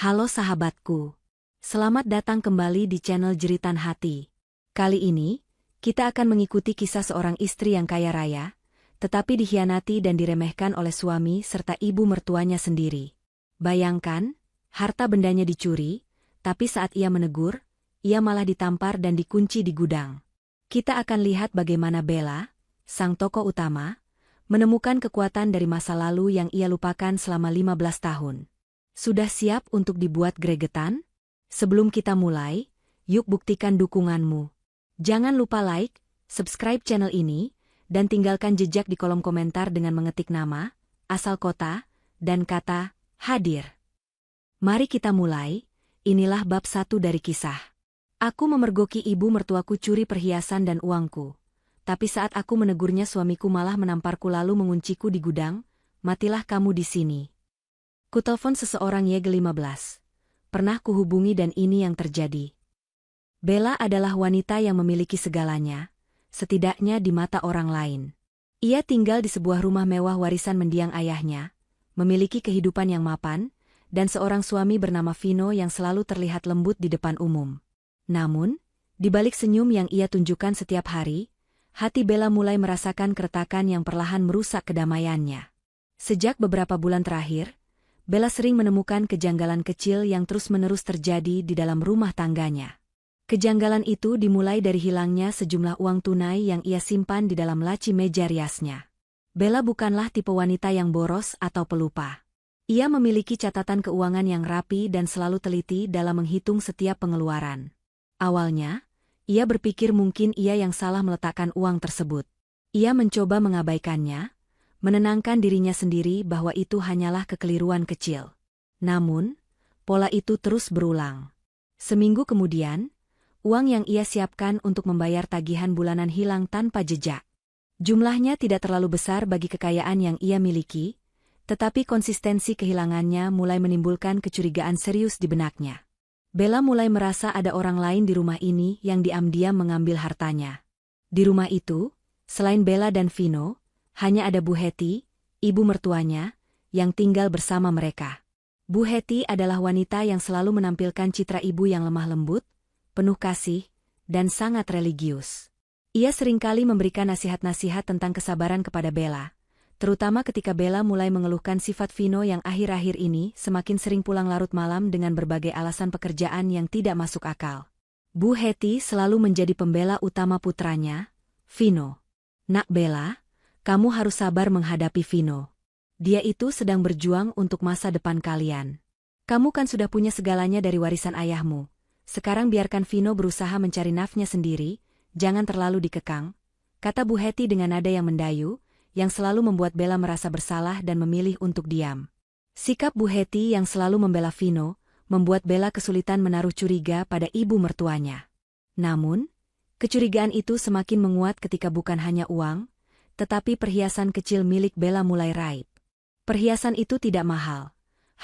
Halo sahabatku, selamat datang kembali di channel Jeritan Hati. Kali ini, kita akan mengikuti kisah seorang istri yang kaya raya, tetapi dikhianati dan diremehkan oleh suami serta ibu mertuanya sendiri. Bayangkan, harta bendanya dicuri, tapi saat ia menegur, ia malah ditampar dan dikunci di gudang. Kita akan lihat bagaimana Bella, sang tokoh utama, menemukan kekuatan dari masa lalu yang ia lupakan selama 15 tahun. Sudah siap untuk dibuat gregetan? Sebelum kita mulai, yuk buktikan dukunganmu. Jangan lupa like, subscribe channel ini, dan tinggalkan jejak di kolom komentar dengan mengetik nama, asal kota, dan kata hadir. Mari kita mulai, inilah bab 1 dari kisah. Aku memergoki ibu mertuaku curi perhiasan dan uangku. Tapi saat aku menegurnya suamiku malah menamparku lalu mengunciku di gudang, matilah kamu di sini. Kutelepon seseorang YG15. Pernah kuhubungi dan ini yang terjadi. Bella adalah wanita yang memiliki segalanya, setidaknya di mata orang lain. Ia tinggal di sebuah rumah mewah warisan mendiang ayahnya, memiliki kehidupan yang mapan, dan seorang suami bernama Vino yang selalu terlihat lembut di depan umum. Namun, di balik senyum yang ia tunjukkan setiap hari, hati Bella mulai merasakan keretakan yang perlahan merusak kedamaiannya. Sejak beberapa bulan terakhir, Bella sering menemukan kejanggalan kecil yang terus-menerus terjadi di dalam rumah tangganya. Kejanggalan itu dimulai dari hilangnya sejumlah uang tunai yang ia simpan di dalam laci meja riasnya. Bella bukanlah tipe wanita yang boros atau pelupa. Ia memiliki catatan keuangan yang rapi dan selalu teliti dalam menghitung setiap pengeluaran. Awalnya, ia berpikir mungkin ia yang salah meletakkan uang tersebut. Ia mencoba mengabaikannya, menenangkan dirinya sendiri bahwa itu hanyalah kekeliruan kecil. Namun, pola itu terus berulang. Seminggu kemudian, uang yang ia siapkan untuk membayar tagihan bulanan hilang tanpa jejak. Jumlahnya tidak terlalu besar bagi kekayaan yang ia miliki, tetapi konsistensi kehilangannya mulai menimbulkan kecurigaan serius di benaknya. Bella mulai merasa ada orang lain di rumah ini yang diam-diam mengambil hartanya. Di rumah itu, selain Bella dan Vino, hanya ada Bu Hetty, ibu mertuanya, yang tinggal bersama mereka. Bu Hetty adalah wanita yang selalu menampilkan citra ibu yang lemah lembut, penuh kasih, dan sangat religius. Ia seringkali memberikan nasihat-nasihat tentang kesabaran kepada Bella, terutama ketika Bella mulai mengeluhkan sifat Vino yang akhir-akhir ini semakin sering pulang larut malam dengan berbagai alasan pekerjaan yang tidak masuk akal. Bu Hetty selalu menjadi pembela utama putranya, Vino. Nak Bella, kamu harus sabar menghadapi Vino. Dia itu sedang berjuang untuk masa depan kalian. Kamu kan sudah punya segalanya dari warisan ayahmu. Sekarang biarkan Vino berusaha mencari nafkahnya sendiri, jangan terlalu dikekang, kata Bu Hetty dengan nada yang mendayu, yang selalu membuat Bella merasa bersalah dan memilih untuk diam. Sikap Bu Hetty yang selalu membela Vino, membuat Bella kesulitan menaruh curiga pada ibu mertuanya. Namun, kecurigaan itu semakin menguat ketika bukan hanya uang, tetapi perhiasan kecil milik Bella mulai raib. Perhiasan itu tidak mahal,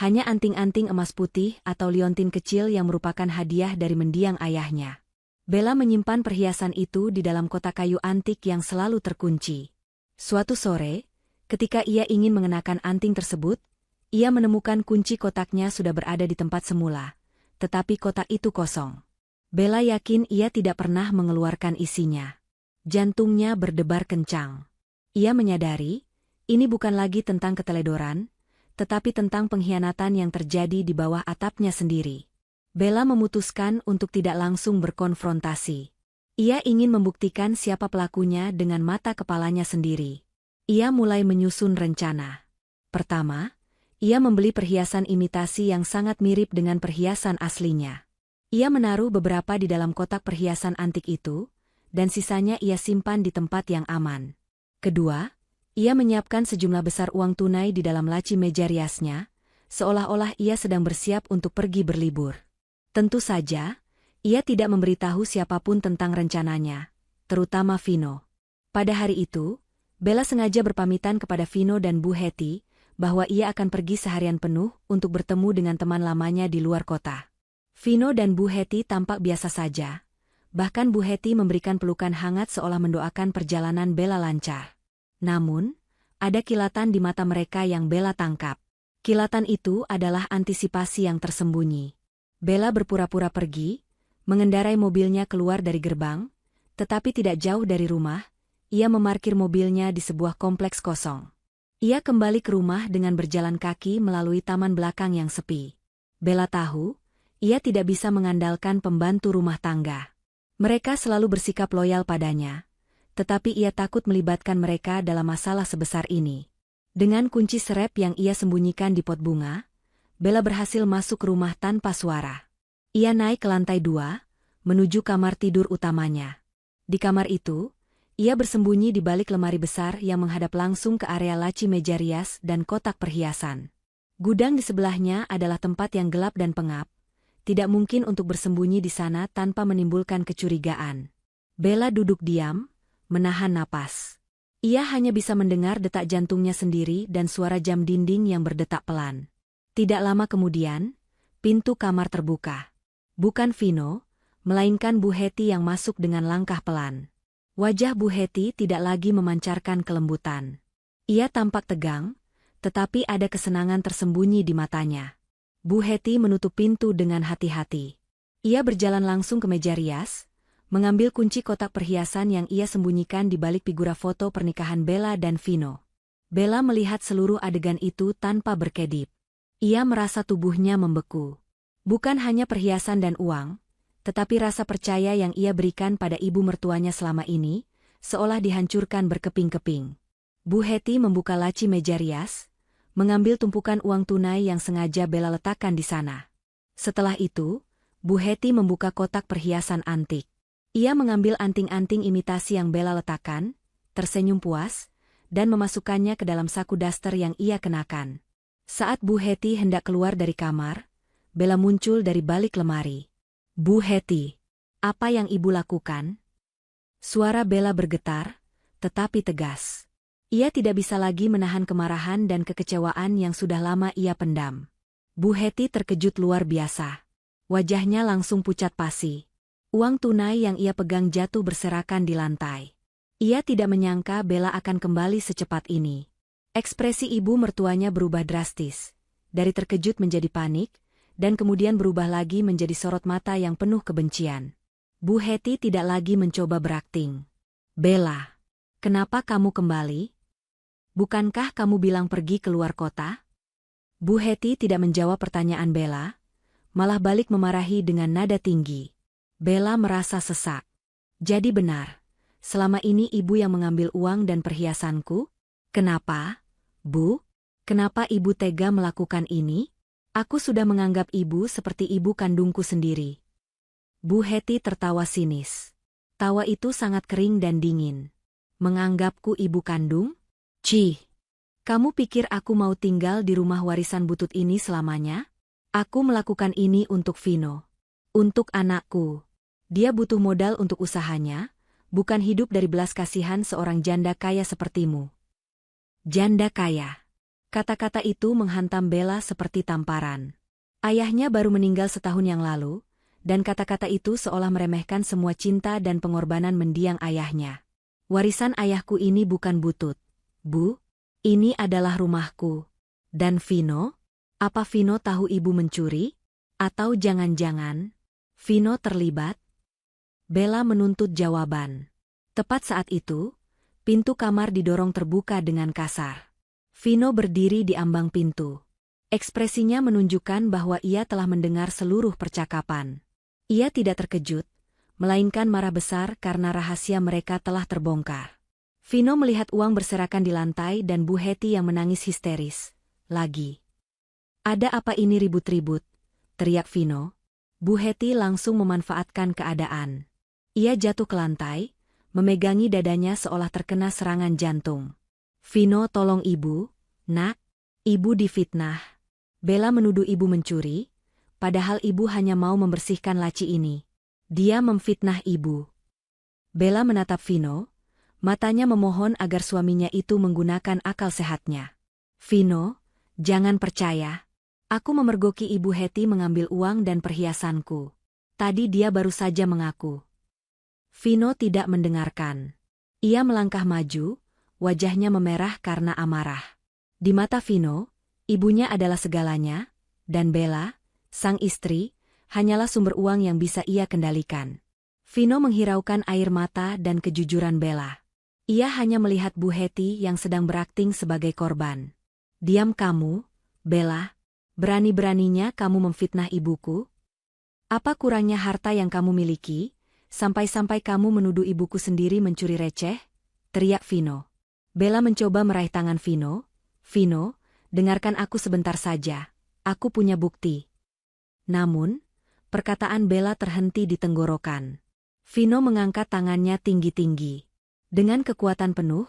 hanya anting-anting emas putih atau liontin kecil yang merupakan hadiah dari mendiang ayahnya. Bella menyimpan perhiasan itu di dalam kotak kayu antik yang selalu terkunci. Suatu sore, ketika ia ingin mengenakan anting tersebut, ia menemukan kunci kotaknya sudah berada di tempat semula, tetapi kotak itu kosong. Bella yakin ia tidak pernah mengeluarkan isinya. Jantungnya berdebar kencang. Ia menyadari, ini bukan lagi tentang keteledoran, tetapi tentang pengkhianatan yang terjadi di bawah atapnya sendiri. Bella memutuskan untuk tidak langsung berkonfrontasi. Ia ingin membuktikan siapa pelakunya dengan mata kepalanya sendiri. Ia mulai menyusun rencana. Pertama, ia membeli perhiasan imitasi yang sangat mirip dengan perhiasan aslinya. Ia menaruh beberapa di dalam kotak perhiasan antik itu, dan sisanya ia simpan di tempat yang aman. Kedua, ia menyiapkan sejumlah besar uang tunai di dalam laci meja riasnya, seolah-olah ia sedang bersiap untuk pergi berlibur. Tentu saja, ia tidak memberitahu siapapun tentang rencananya, terutama Vino. Pada hari itu, Bella sengaja berpamitan kepada Vino dan Bu Hetty, bahwa ia akan pergi seharian penuh untuk bertemu dengan teman lamanya di luar kota. Vino dan Bu Hetty tampak biasa saja. Bahkan Bu Hetty memberikan pelukan hangat seolah mendoakan perjalanan Bella lancar. Namun, ada kilatan di mata mereka yang Bella tangkap. Kilatan itu adalah antisipasi yang tersembunyi. Bella berpura-pura pergi, mengendarai mobilnya keluar dari gerbang, tetapi tidak jauh dari rumah, ia memarkir mobilnya di sebuah kompleks kosong. Ia kembali ke rumah dengan berjalan kaki melalui taman belakang yang sepi. Bella tahu, ia tidak bisa mengandalkan pembantu rumah tangga. Mereka selalu bersikap loyal padanya, tetapi ia takut melibatkan mereka dalam masalah sebesar ini. Dengan kunci serep yang ia sembunyikan di pot bunga, Bella berhasil masuk ke rumah tanpa suara. Ia naik ke lantai 2, menuju kamar tidur utamanya. Di kamar itu, ia bersembunyi di balik lemari besar yang menghadap langsung ke area laci meja rias dan kotak perhiasan. Gudang di sebelahnya adalah tempat yang gelap dan pengap. Tidak mungkin untuk bersembunyi di sana tanpa menimbulkan kecurigaan. Bella duduk diam, menahan napas. Ia hanya bisa mendengar detak jantungnya sendiri dan suara jam dinding yang berdetak pelan. Tidak lama kemudian, pintu kamar terbuka. Bukan Vino, melainkan Bu Hetty yang masuk dengan langkah pelan. Wajah Bu Hetty tidak lagi memancarkan kelembutan. Ia tampak tegang, tetapi ada kesenangan tersembunyi di matanya. Bu Hetty menutup pintu dengan hati-hati. Ia berjalan langsung ke meja rias, mengambil kunci kotak perhiasan yang ia sembunyikan di balik figura foto pernikahan Bella dan Vino. Bella melihat seluruh adegan itu tanpa berkedip. Ia merasa tubuhnya membeku. Bukan hanya perhiasan dan uang, tetapi rasa percaya yang ia berikan pada ibu mertuanya selama ini, seolah dihancurkan berkeping-keping. Bu Hetty membuka laci meja rias, mengambil tumpukan uang tunai yang sengaja Bella letakkan di sana. Setelah itu, Bu Hetty membuka kotak perhiasan antik. Ia mengambil anting-anting imitasi yang Bella letakkan, tersenyum puas, dan memasukkannya ke dalam saku daster yang ia kenakan. Saat Bu Hetty hendak keluar dari kamar, Bella muncul dari balik lemari. Bu Hetty, apa yang ibu lakukan? Suara Bella bergetar, tetapi tegas. Ia tidak bisa lagi menahan kemarahan dan kekecewaan yang sudah lama ia pendam. Bu Hetty terkejut luar biasa. Wajahnya langsung pucat pasi. Uang tunai yang ia pegang jatuh berserakan di lantai. Ia tidak menyangka Bella akan kembali secepat ini. Ekspresi ibu mertuanya berubah drastis, dari terkejut menjadi panik, dan kemudian berubah lagi menjadi sorot mata yang penuh kebencian. Bu Hetty tidak lagi mencoba berakting. Bella, kenapa kamu kembali? Bukankah kamu bilang pergi keluar kota? Bu Hetty tidak menjawab pertanyaan Bella, malah balik memarahi dengan nada tinggi. Bella merasa sesak. Jadi benar, selama ini ibu yang mengambil uang dan perhiasanku? Kenapa, Bu? Kenapa ibu tega melakukan ini? Aku sudah menganggap ibu seperti ibu kandungku sendiri. Bu Hetty tertawa sinis. Tawa itu sangat kering dan dingin. Menganggapku ibu kandung? Cih, kamu pikir aku mau tinggal di rumah warisan butut ini selamanya? Aku melakukan ini untuk Vino. Untuk anakku. Dia butuh modal untuk usahanya, bukan hidup dari belas kasihan seorang janda kaya sepertimu. Janda kaya. Kata-kata itu menghantam Bella seperti tamparan. Ayahnya baru meninggal setahun yang lalu, dan kata-kata itu seolah meremehkan semua cinta dan pengorbanan mendiang ayahnya. Warisan ayahku ini bukan butut, Bu. Ini adalah rumahku. Dan Vino? Apa Vino tahu ibu mencuri? Atau jangan-jangan Vino terlibat? Bella menuntut jawaban. Tepat saat itu, pintu kamar didorong terbuka dengan kasar. Vino berdiri di ambang pintu. Ekspresinya menunjukkan bahwa ia telah mendengar seluruh percakapan. Ia tidak terkejut, melainkan marah besar karena rahasia mereka telah terbongkar. Vino melihat uang berserakan di lantai dan Bu Hetty yang menangis histeris. Lagi. Ada apa ini ribut-ribut? Teriak Vino. Bu Hetty langsung memanfaatkan keadaan. Ia jatuh ke lantai, memegangi dadanya seolah terkena serangan jantung. Vino, tolong ibu, nak. Ibu difitnah. Bella menuduh ibu mencuri, padahal ibu hanya mau membersihkan laci ini. Dia memfitnah ibu. Bella menatap Vino, matanya memohon agar suaminya itu menggunakan akal sehatnya. Vino, jangan percaya. Aku memergoki Ibu Hetty mengambil uang dan perhiasanku. Tadi dia baru saja mengaku. Vino tidak mendengarkan. Ia melangkah maju, wajahnya memerah karena amarah. Di mata Vino, Ibunya adalah segalanya, dan Bella, sang istri, hanyalah sumber uang yang bisa ia kendalikan. Vino menghiraukan air mata dan kejujuran Bella. Ia hanya melihat Bu Hetty yang sedang berakting sebagai korban. Diam kamu, Bella. Berani-beraninya kamu memfitnah ibuku? Apa kurangnya harta yang kamu miliki, sampai-sampai kamu menuduh ibuku sendiri mencuri receh? Teriak Vino. Bella mencoba meraih tangan Vino. Vino, dengarkan aku sebentar saja. Aku punya bukti. Namun, perkataan Bella terhenti di tenggorokan. Vino mengangkat tangannya tinggi-tinggi. Dengan kekuatan penuh,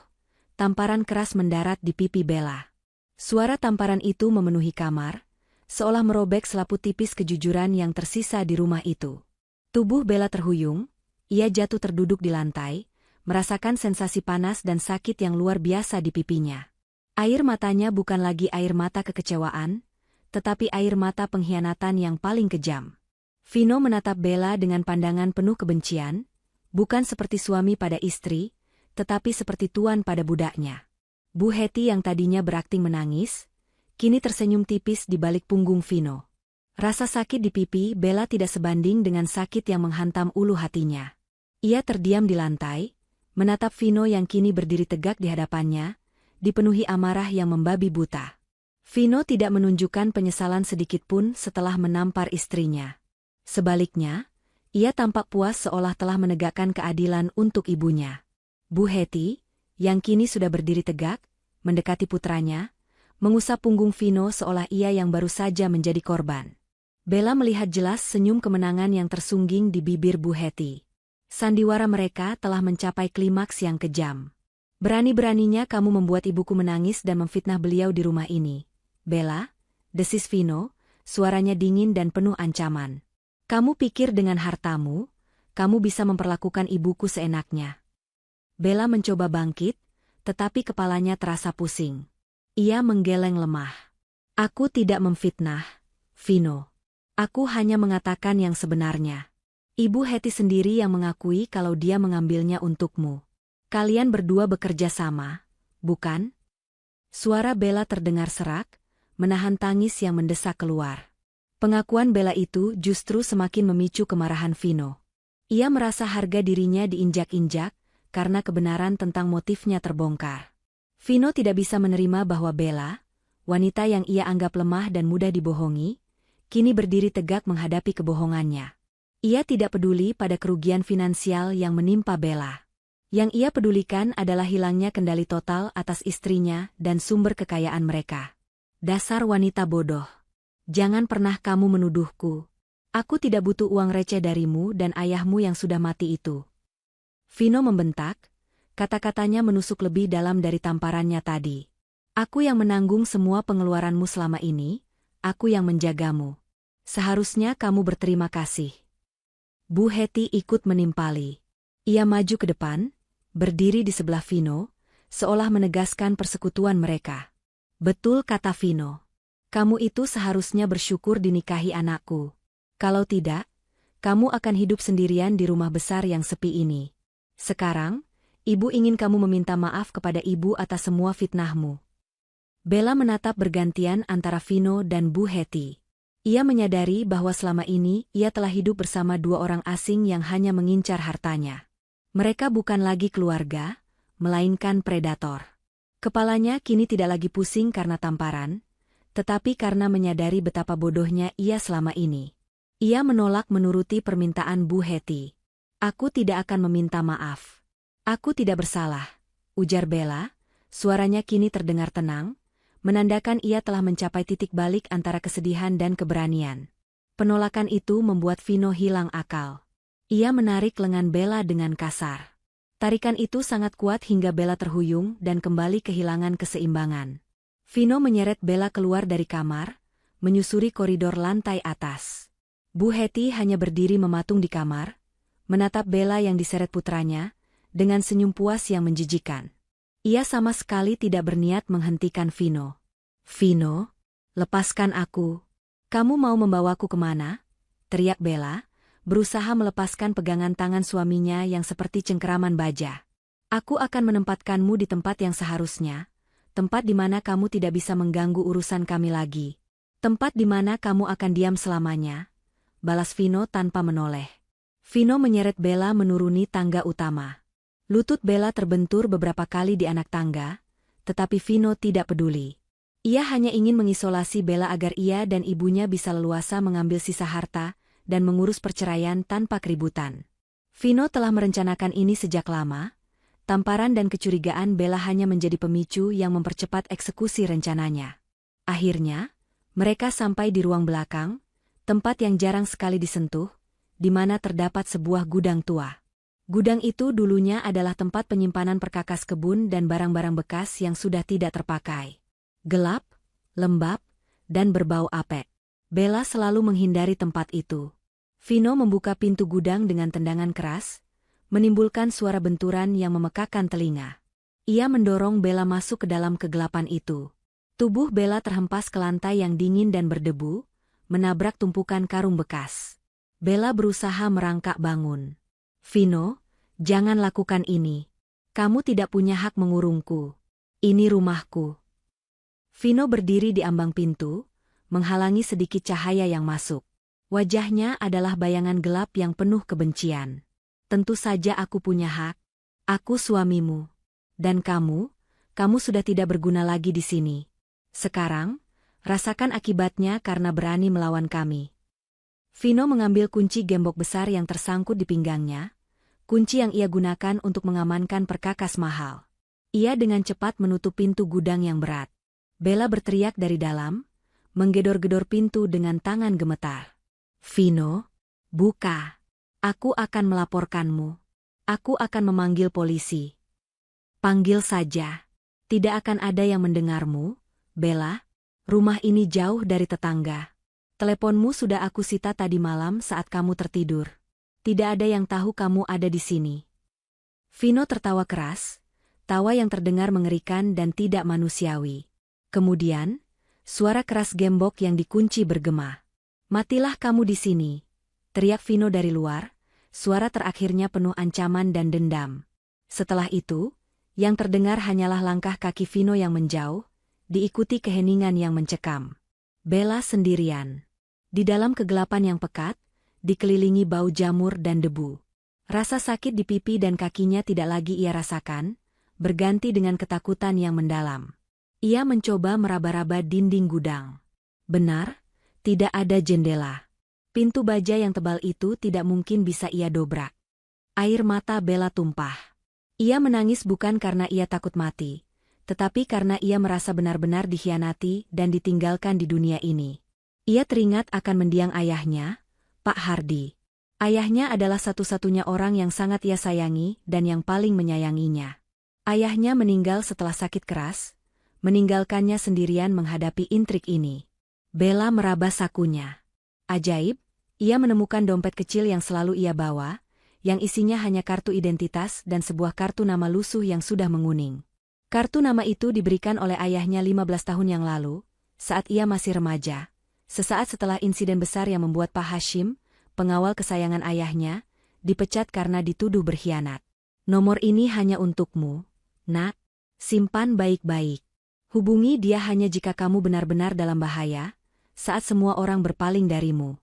tamparan keras mendarat di pipi Bella. Suara tamparan itu memenuhi kamar, seolah merobek selaput tipis kejujuran yang tersisa di rumah itu. Tubuh Bella terhuyung, ia jatuh terduduk di lantai, merasakan sensasi panas dan sakit yang luar biasa di pipinya. Air matanya bukan lagi air mata kekecewaan, tetapi air mata pengkhianatan yang paling kejam. Vino menatap Bella dengan pandangan penuh kebencian, bukan seperti suami pada istri, tetapi seperti tuan pada budaknya. Bu Hetty yang tadinya berakting menangis, kini tersenyum tipis di balik punggung Vino. Rasa sakit di pipi Bella tidak sebanding dengan sakit yang menghantam ulu hatinya. Ia terdiam di lantai, menatap Vino yang kini berdiri tegak di hadapannya, dipenuhi amarah yang membabi buta. Vino tidak menunjukkan penyesalan sedikitpun setelah menampar istrinya. Sebaliknya, ia tampak puas seolah telah menegakkan keadilan untuk ibunya. Bu Hetty, yang kini sudah berdiri tegak, mendekati putranya, mengusap punggung Vino seolah ia yang baru saja menjadi korban. Bella melihat jelas senyum kemenangan yang tersungging di bibir Bu Hetty. Sandiwara mereka telah mencapai klimaks yang kejam. Berani-beraninya kamu membuat ibuku menangis dan memfitnah beliau di rumah ini. Bella, desis Vino, suaranya dingin dan penuh ancaman. Kamu pikir dengan hartamu, kamu bisa memperlakukan ibuku seenaknya. Bella mencoba bangkit, tetapi kepalanya terasa pusing. Ia menggeleng lemah. Aku tidak memfitnah, Vino. Aku hanya mengatakan yang sebenarnya. Ibu Hetty sendiri yang mengakui kalau dia mengambilnya untukmu. Kalian berdua bekerja sama, bukan? Suara Bella terdengar serak, menahan tangis yang mendesak keluar. Pengakuan Bella itu justru semakin memicu kemarahan Vino. Ia merasa harga dirinya diinjak-injak, karena kebenaran tentang motifnya terbongkar. Vino tidak bisa menerima bahwa Bella, wanita yang ia anggap lemah dan mudah dibohongi, kini berdiri tegak menghadapi kebohongannya. Ia tidak peduli pada kerugian finansial yang menimpa Bella. Yang ia pedulikan adalah hilangnya kendali total atas istrinya dan sumber kekayaan mereka. Dasar wanita bodoh. Jangan pernah kamu menuduhku. Aku tidak butuh uang receh darimu dan ayahmu yang sudah mati itu. Vino membentak. Kata-katanya menusuk lebih dalam dari tamparannya tadi. Aku yang menanggung semua pengeluaranmu selama ini, aku yang menjagamu. Seharusnya kamu berterima kasih. Bu Hetty ikut menimpali. Ia maju ke depan, berdiri di sebelah Vino, seolah menegaskan persekutuan mereka. Betul kata Vino. Kamu itu seharusnya bersyukur dinikahi anakku. Kalau tidak, kamu akan hidup sendirian di rumah besar yang sepi ini. Sekarang, Ibu ingin kamu meminta maaf kepada ibu atas semua fitnahmu. Bella menatap bergantian antara Vino dan Bu Hetty. Ia menyadari bahwa selama ini ia telah hidup bersama dua orang asing yang hanya mengincar hartanya. Mereka bukan lagi keluarga, melainkan predator. Kepalanya kini tidak lagi pusing karena tamparan, tetapi karena menyadari betapa bodohnya ia selama ini. Ia menolak menuruti permintaan Bu Hetty. Aku tidak akan meminta maaf. Aku tidak bersalah, ujar Bella, suaranya kini terdengar tenang, menandakan ia telah mencapai titik balik antara kesedihan dan keberanian. Penolakan itu membuat Vino hilang akal. Ia menarik lengan Bella dengan kasar. Tarikan itu sangat kuat hingga Bella terhuyung dan kembali kehilangan keseimbangan. Vino menyeret Bella keluar dari kamar, menyusuri koridor lantai atas. Bu Hetty hanya berdiri mematung di kamar, menatap Bella yang diseret putranya, dengan senyum puas yang menjijikan. Ia sama sekali tidak berniat menghentikan Vino. Vino, lepaskan aku. Kamu mau membawaku kemana? Teriak Bella, berusaha melepaskan pegangan tangan suaminya yang seperti cengkeraman baja. Aku akan menempatkanmu di tempat yang seharusnya, tempat di mana kamu tidak bisa mengganggu urusan kami lagi. Tempat di mana kamu akan diam selamanya, balas Vino tanpa menoleh. Vino menyeret Bella menuruni tangga utama. Lutut Bella terbentur beberapa kali di anak tangga, tetapi Vino tidak peduli. Ia hanya ingin mengisolasi Bella agar ia dan ibunya bisa leluasa mengambil sisa harta dan mengurus perceraian tanpa keributan. Vino telah merencanakan ini sejak lama. Tamparan dan kecurigaan Bella hanya menjadi pemicu yang mempercepat eksekusi rencananya. Akhirnya, mereka sampai di ruang belakang, tempat yang jarang sekali disentuh, di mana terdapat sebuah gudang tua. Gudang itu dulunya adalah tempat penyimpanan perkakas kebun dan barang-barang bekas yang sudah tidak terpakai. Gelap, lembab, dan berbau apek. Bella selalu menghindari tempat itu. Vino membuka pintu gudang dengan tendangan keras, menimbulkan suara benturan yang memekakan telinga. Ia mendorong Bella masuk ke dalam kegelapan itu. Tubuh Bella terhempas ke lantai yang dingin dan berdebu, menabrak tumpukan karung bekas. Bella berusaha merangkak bangun. Vino, jangan lakukan ini. Kamu tidak punya hak mengurungku. Ini rumahku. Vino berdiri di ambang pintu, menghalangi sedikit cahaya yang masuk. Wajahnya adalah bayangan gelap yang penuh kebencian. Tentu saja aku punya hak. Aku suamimu. Dan kamu sudah tidak berguna lagi di sini. Sekarang, rasakan akibatnya karena berani melawan kami. Vino mengambil kunci gembok besar yang tersangkut di pinggangnya, kunci yang ia gunakan untuk mengamankan perkakas mahal. Ia dengan cepat menutup pintu gudang yang berat. Bella berteriak dari dalam, menggedor-gedor pintu dengan tangan gemetar. Vino, buka. Aku akan melaporkanmu. Aku akan memanggil polisi. Panggil saja. Tidak akan ada yang mendengarmu, Bella. Rumah ini jauh dari tetangga. Teleponmu sudah aku sita tadi malam saat kamu tertidur. Tidak ada yang tahu kamu ada di sini. Vino tertawa keras, tawa yang terdengar mengerikan dan tidak manusiawi. Kemudian, suara keras gembok yang dikunci bergema. Matilah kamu di sini, teriak Vino dari luar, suara terakhirnya penuh ancaman dan dendam. Setelah itu, yang terdengar hanyalah langkah kaki Vino yang menjauh, diikuti keheningan yang mencekam. Bella sendirian. Di dalam kegelapan yang pekat, dikelilingi bau jamur dan debu. Rasa sakit di pipi dan kakinya tidak lagi ia rasakan, berganti dengan ketakutan yang mendalam. Ia mencoba meraba-raba dinding gudang. Benar, tidak ada jendela. Pintu baja yang tebal itu tidak mungkin bisa ia dobrak. Air mata Bella tumpah. Ia menangis bukan karena ia takut mati, tetapi karena ia merasa benar-benar dikhianati dan ditinggalkan di dunia ini. Ia teringat akan mendiang ayahnya, Pak Hardy. Ayahnya adalah satu-satunya orang yang sangat ia sayangi dan yang paling menyayanginya. Ayahnya meninggal setelah sakit keras, meninggalkannya sendirian menghadapi intrik ini. Bella meraba sakunya. Ajaib, ia menemukan dompet kecil yang selalu ia bawa, yang isinya hanya kartu identitas dan sebuah kartu nama lusuh yang sudah menguning. Kartu nama itu diberikan oleh ayahnya 15 tahun yang lalu, saat ia masih remaja, sesaat setelah insiden besar yang membuat Pak Hashim, pengawal kesayangan ayahnya, dipecat karena dituduh berkhianat. Nomor ini hanya untukmu, Nak. Simpan baik-baik. Hubungi dia hanya jika kamu benar-benar dalam bahaya, saat semua orang berpaling darimu.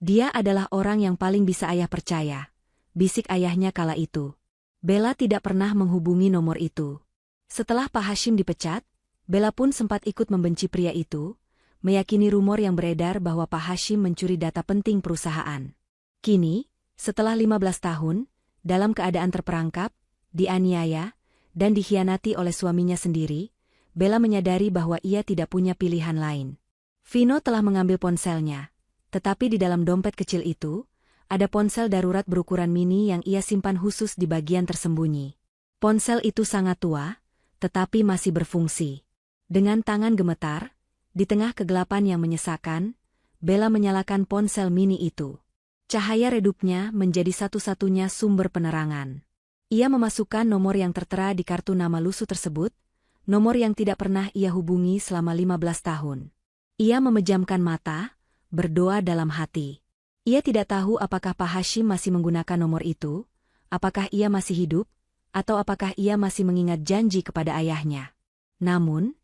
Dia adalah orang yang paling bisa ayah percaya, bisik ayahnya kala itu. Bella tidak pernah menghubungi nomor itu. Setelah Pak Hashim dipecat, Bella pun sempat ikut membenci pria itu, meyakini rumor yang beredar bahwa Pak Hashim mencuri data penting perusahaan. Kini, setelah 15 tahun, dalam keadaan terperangkap, dianiaya, dan dikhianati oleh suaminya sendiri, Bella menyadari bahwa ia tidak punya pilihan lain. Vino telah mengambil ponselnya, tetapi di dalam dompet kecil itu, ada ponsel darurat berukuran mini yang ia simpan khusus di bagian tersembunyi. Ponsel itu sangat tua, tetapi masih berfungsi. Dengan tangan gemetar, di tengah kegelapan yang menyesakan, Bella menyalakan ponsel mini itu. Cahaya redupnya menjadi satu-satunya sumber penerangan. Ia memasukkan nomor yang tertera di kartu nama lusuh tersebut, nomor yang tidak pernah ia hubungi selama 15 tahun. Ia memejamkan mata, berdoa dalam hati. Ia tidak tahu apakah Pak Hashim masih menggunakan nomor itu, apakah ia masih hidup, atau apakah ia masih mengingat janji kepada ayahnya. Namun,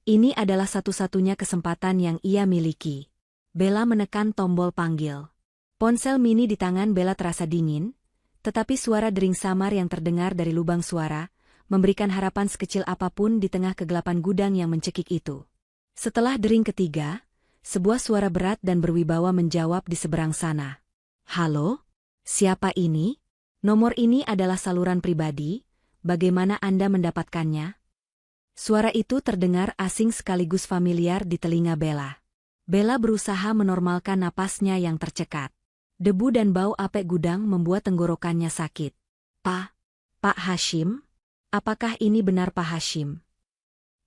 Ini adalah satu-satunya kesempatan yang ia miliki. Bella menekan tombol panggil. Ponsel mini di tangan Bella terasa dingin, tetapi suara dering samar yang terdengar dari lubang suara memberikan harapan sekecil apapun di tengah kegelapan gudang yang mencekik itu. Setelah dering ketiga, sebuah suara berat dan berwibawa menjawab di seberang sana. "Halo? Siapa ini? Nomor ini adalah saluran pribadi, bagaimana Anda mendapatkannya?" Suara itu terdengar asing sekaligus familiar di telinga Bella. Bella berusaha menormalkan napasnya yang tercekat. Debu dan bau apek gudang membuat tenggorokannya sakit. Pak Hashim? Apakah ini benar Pak Hashim?"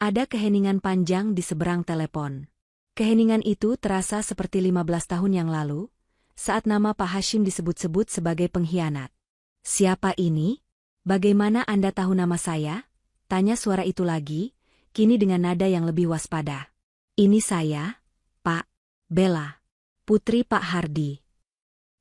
Ada keheningan panjang di seberang telepon. Keheningan itu terasa seperti 15 tahun yang lalu, saat nama Pak Hashim disebut-sebut sebagai pengkhianat. "Siapa ini? Bagaimana Anda tahu nama saya?" Tanya suara itu lagi, kini dengan nada yang lebih waspada. "Ini saya, Pak. Bella. Putri Pak Hardi."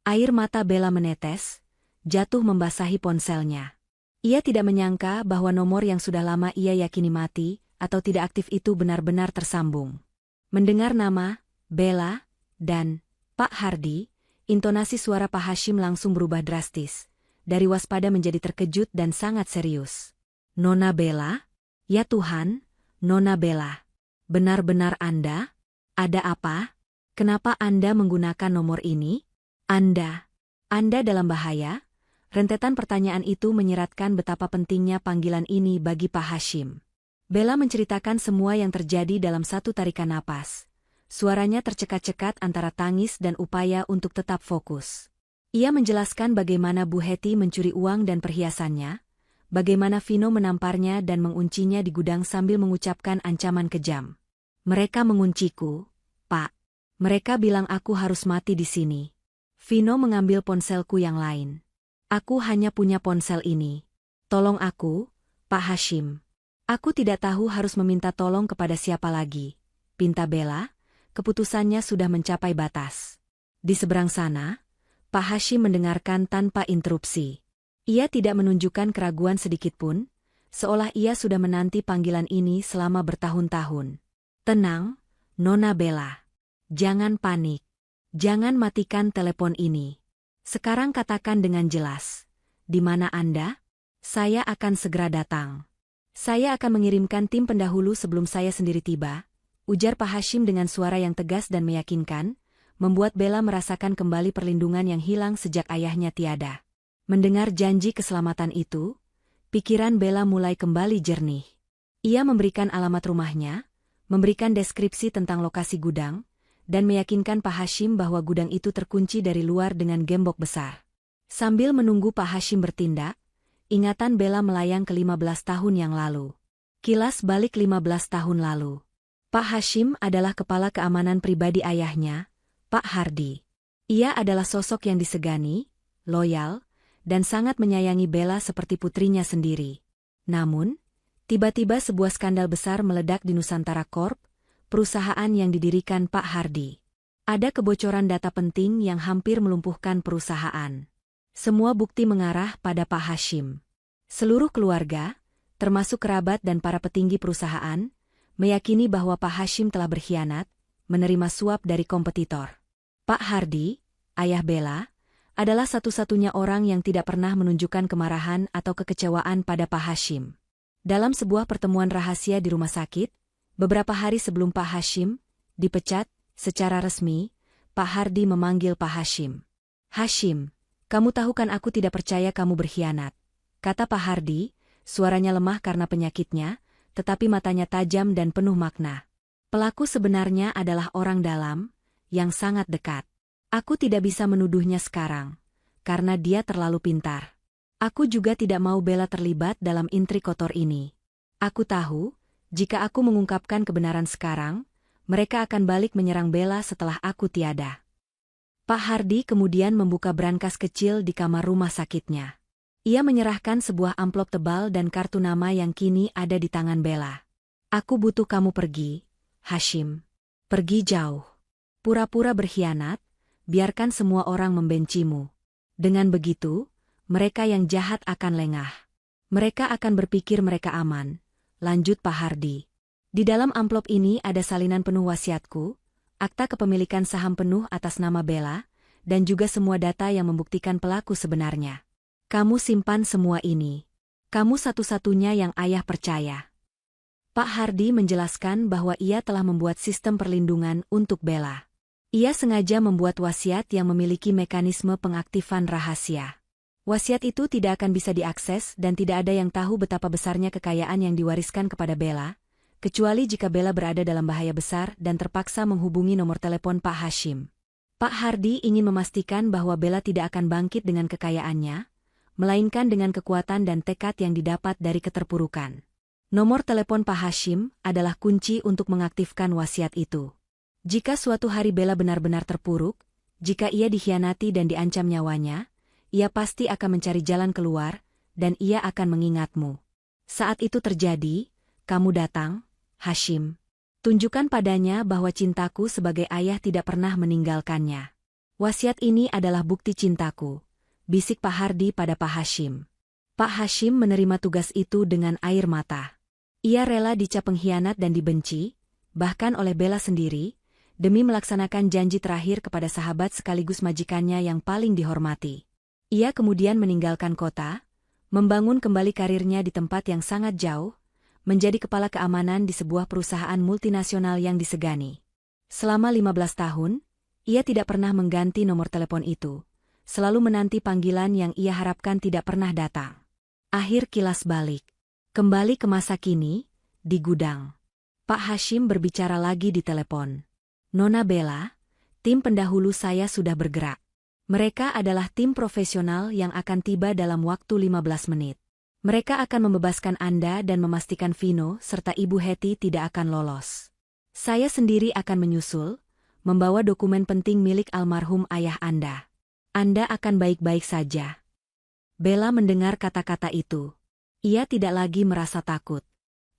Air mata Bella menetes, jatuh membasahi ponselnya. Ia tidak menyangka bahwa nomor yang sudah lama ia yakini mati atau tidak aktif itu benar-benar tersambung. Mendengar nama, Bella, dan Pak Hardi, intonasi suara Pak Hashim langsung berubah drastis, dari waspada menjadi terkejut dan sangat serius. "Nona Bella? Ya Tuhan, Nona Bella. Benar-benar Anda? Ada apa? Kenapa Anda menggunakan nomor ini? Anda dalam bahaya?" Rentetan pertanyaan itu menyeratkan betapa pentingnya panggilan ini bagi Pak Hashim. Bella menceritakan semua yang terjadi dalam satu tarikan napas. Suaranya tercekat-cekat antara tangis dan upaya untuk tetap fokus. Ia menjelaskan bagaimana Bu Hetty mencuri uang dan perhiasannya, bagaimana Vino menamparnya dan menguncinya di gudang sambil mengucapkan ancaman kejam. "Mereka mengunciku, Pak. Mereka bilang aku harus mati di sini. Vino mengambil ponselku yang lain. Aku hanya punya ponsel ini. Tolong aku, Pak Hashim." "Aku tidak tahu harus meminta tolong kepada siapa lagi," pinta Bella, keputusannya sudah mencapai batas. Di seberang sana, Pak Hashim mendengarkan tanpa interupsi. Ia tidak menunjukkan keraguan sedikitpun, seolah ia sudah menanti panggilan ini selama bertahun-tahun. "Tenang, Nona Bella. Jangan panik. Jangan matikan telepon ini. Sekarang katakan dengan jelas, di mana Anda? Saya akan segera datang." "Saya akan mengirimkan tim pendahulu sebelum saya sendiri tiba," ujar Pak Hashim dengan suara yang tegas dan meyakinkan, membuat Bella merasakan kembali perlindungan yang hilang sejak ayahnya tiada. Mendengar janji keselamatan itu, pikiran Bella mulai kembali jernih. Ia memberikan alamat rumahnya, memberikan deskripsi tentang lokasi gudang, dan meyakinkan Pak Hashim bahwa gudang itu terkunci dari luar dengan gembok besar. Sambil menunggu Pak Hashim bertindak, ingatan Bella melayang ke 15 tahun yang lalu. Kilas balik 15 tahun lalu. Pak Hashim adalah kepala keamanan pribadi ayahnya, Pak Hardi. Ia adalah sosok yang disegani, loyal, dan sangat menyayangi Bella seperti putrinya sendiri. Namun, tiba-tiba sebuah skandal besar meledak di Nusantara Corp, perusahaan yang didirikan Pak Hardi. Ada kebocoran data penting yang hampir melumpuhkan perusahaan. Semua bukti mengarah pada Pak Hashim. Seluruh keluarga, termasuk kerabat dan para petinggi perusahaan, meyakini bahwa Pak Hashim telah berkhianat, menerima suap dari kompetitor. Pak Hardi, ayah Bella, adalah satu-satunya orang yang tidak pernah menunjukkan kemarahan atau kekecewaan pada Pak Hashim. Dalam sebuah pertemuan rahasia di rumah sakit, beberapa hari sebelum Pak Hashim dipecat secara resmi, Pak Hardi memanggil Pak Hashim. "Hashim, kamu tahu kan aku tidak percaya kamu berkhianat," kata Pak Hardi, suaranya lemah karena penyakitnya, tetapi matanya tajam dan penuh makna. "Pelaku sebenarnya adalah orang dalam, yang sangat dekat. Aku tidak bisa menuduhnya sekarang, karena dia terlalu pintar. Aku juga tidak mau Bella terlibat dalam intrik kotor ini. Aku tahu, jika aku mengungkapkan kebenaran sekarang, mereka akan balik menyerang Bella setelah aku tiada." Pak Hardi kemudian membuka brankas kecil di kamar rumah sakitnya. Ia menyerahkan sebuah amplop tebal dan kartu nama yang kini ada di tangan Bella. "Aku butuh kamu pergi, Hashim. Pergi jauh. Pura-pura berkhianat, biarkan semua orang membencimu. Dengan begitu, mereka yang jahat akan lengah. Mereka akan berpikir mereka aman," lanjut Pak Hardi. Di dalam amplop ini ada salinan penuh wasiatku, akta kepemilikan saham penuh atas nama Bella, dan juga semua data yang membuktikan pelaku sebenarnya. Kamu simpan semua ini. Kamu satu-satunya yang ayah percaya. Pak Hardy menjelaskan bahwa ia telah membuat sistem perlindungan untuk Bella. Ia sengaja membuat wasiat yang memiliki mekanisme pengaktifan rahasia. Wasiat itu tidak akan bisa diakses dan tidak ada yang tahu betapa besarnya kekayaan yang diwariskan kepada Bella, kecuali jika Bella berada dalam bahaya besar dan terpaksa menghubungi nomor telepon Pak Hashim. Pak Hardy ingin memastikan bahwa Bella tidak akan bangkit dengan kekayaannya, melainkan dengan kekuatan dan tekad yang didapat dari keterpurukan. Nomor telepon Pak Hashim adalah kunci untuk mengaktifkan wasiat itu. Jika suatu hari Bella benar-benar terpuruk, jika ia dikhianati dan diancam nyawanya, ia pasti akan mencari jalan keluar, dan ia akan mengingatmu. Saat itu terjadi, kamu datang, Hashim. Tunjukkan padanya bahwa cintaku sebagai ayah tidak pernah meninggalkannya. Wasiat ini adalah bukti cintaku, bisik Pak Hardy pada Pak Hashim. Pak Hashim menerima tugas itu dengan air mata. Ia rela dicap pengkhianat dan dibenci, bahkan oleh Bella sendiri, demi melaksanakan janji terakhir kepada sahabat sekaligus majikannya yang paling dihormati. Ia kemudian meninggalkan kota, membangun kembali karirnya di tempat yang sangat jauh, menjadi kepala keamanan di sebuah perusahaan multinasional yang disegani. Selama 15 tahun, ia tidak pernah mengganti nomor telepon itu, selalu menanti panggilan yang ia harapkan tidak pernah datang. Akhir kilas balik. Kembali ke masa kini, di gudang. Pak Hashim berbicara lagi di telepon. Nona Bella, tim pendahulu saya sudah bergerak. Mereka adalah tim profesional yang akan tiba dalam waktu 15 menit. Mereka akan membebaskan Anda dan memastikan Vino serta Ibu Hetty tidak akan lolos. Saya sendiri akan menyusul, membawa dokumen penting milik almarhum ayah Anda. Anda akan baik-baik saja. Bella mendengar kata-kata itu. Ia tidak lagi merasa takut.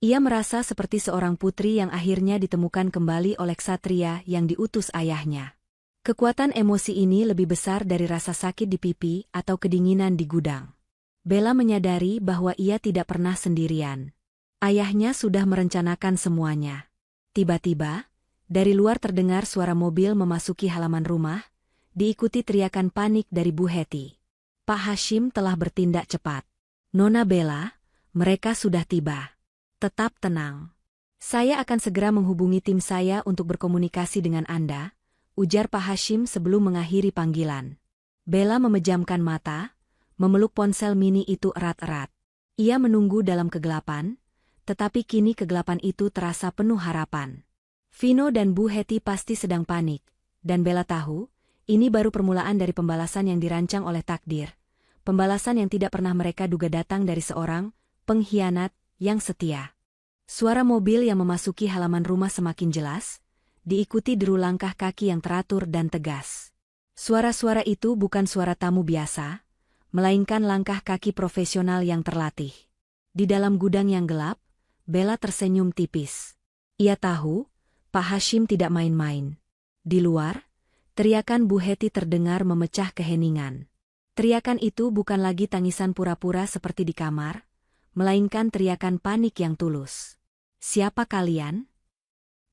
Ia merasa seperti seorang putri yang akhirnya ditemukan kembali oleh ksatria yang diutus ayahnya. Kekuatan emosi ini lebih besar dari rasa sakit di pipi atau kedinginan di gudang. Bella menyadari bahwa ia tidak pernah sendirian. Ayahnya sudah merencanakan semuanya. Tiba-tiba, dari luar terdengar suara mobil memasuki halaman rumah, diikuti teriakan panik dari Bu Hetty. Pak Hashim telah bertindak cepat. Nona Bella, mereka sudah tiba. Tetap tenang. Saya akan segera menghubungi tim saya untuk berkomunikasi dengan Anda, ujar Pak Hashim sebelum mengakhiri panggilan. Bella memejamkan mata, memeluk ponsel mini itu erat-erat. Ia menunggu dalam kegelapan, tetapi kini kegelapan itu terasa penuh harapan. Vino dan Bu Hetty pasti sedang panik, dan Bella tahu, ini baru permulaan dari pembalasan yang dirancang oleh takdir. Pembalasan yang tidak pernah mereka duga datang dari seorang pengkhianat yang setia. Suara mobil yang memasuki halaman rumah semakin jelas, diikuti deru langkah kaki yang teratur dan tegas. Suara-suara itu bukan suara tamu biasa, melainkan langkah kaki profesional yang terlatih. Di dalam gudang yang gelap, Bella tersenyum tipis. Ia tahu, Pak Hashim tidak main-main. Di luar, teriakan Bu Hetty terdengar memecah keheningan. Teriakan itu bukan lagi tangisan pura-pura seperti di kamar, melainkan teriakan panik yang tulus. Siapa kalian?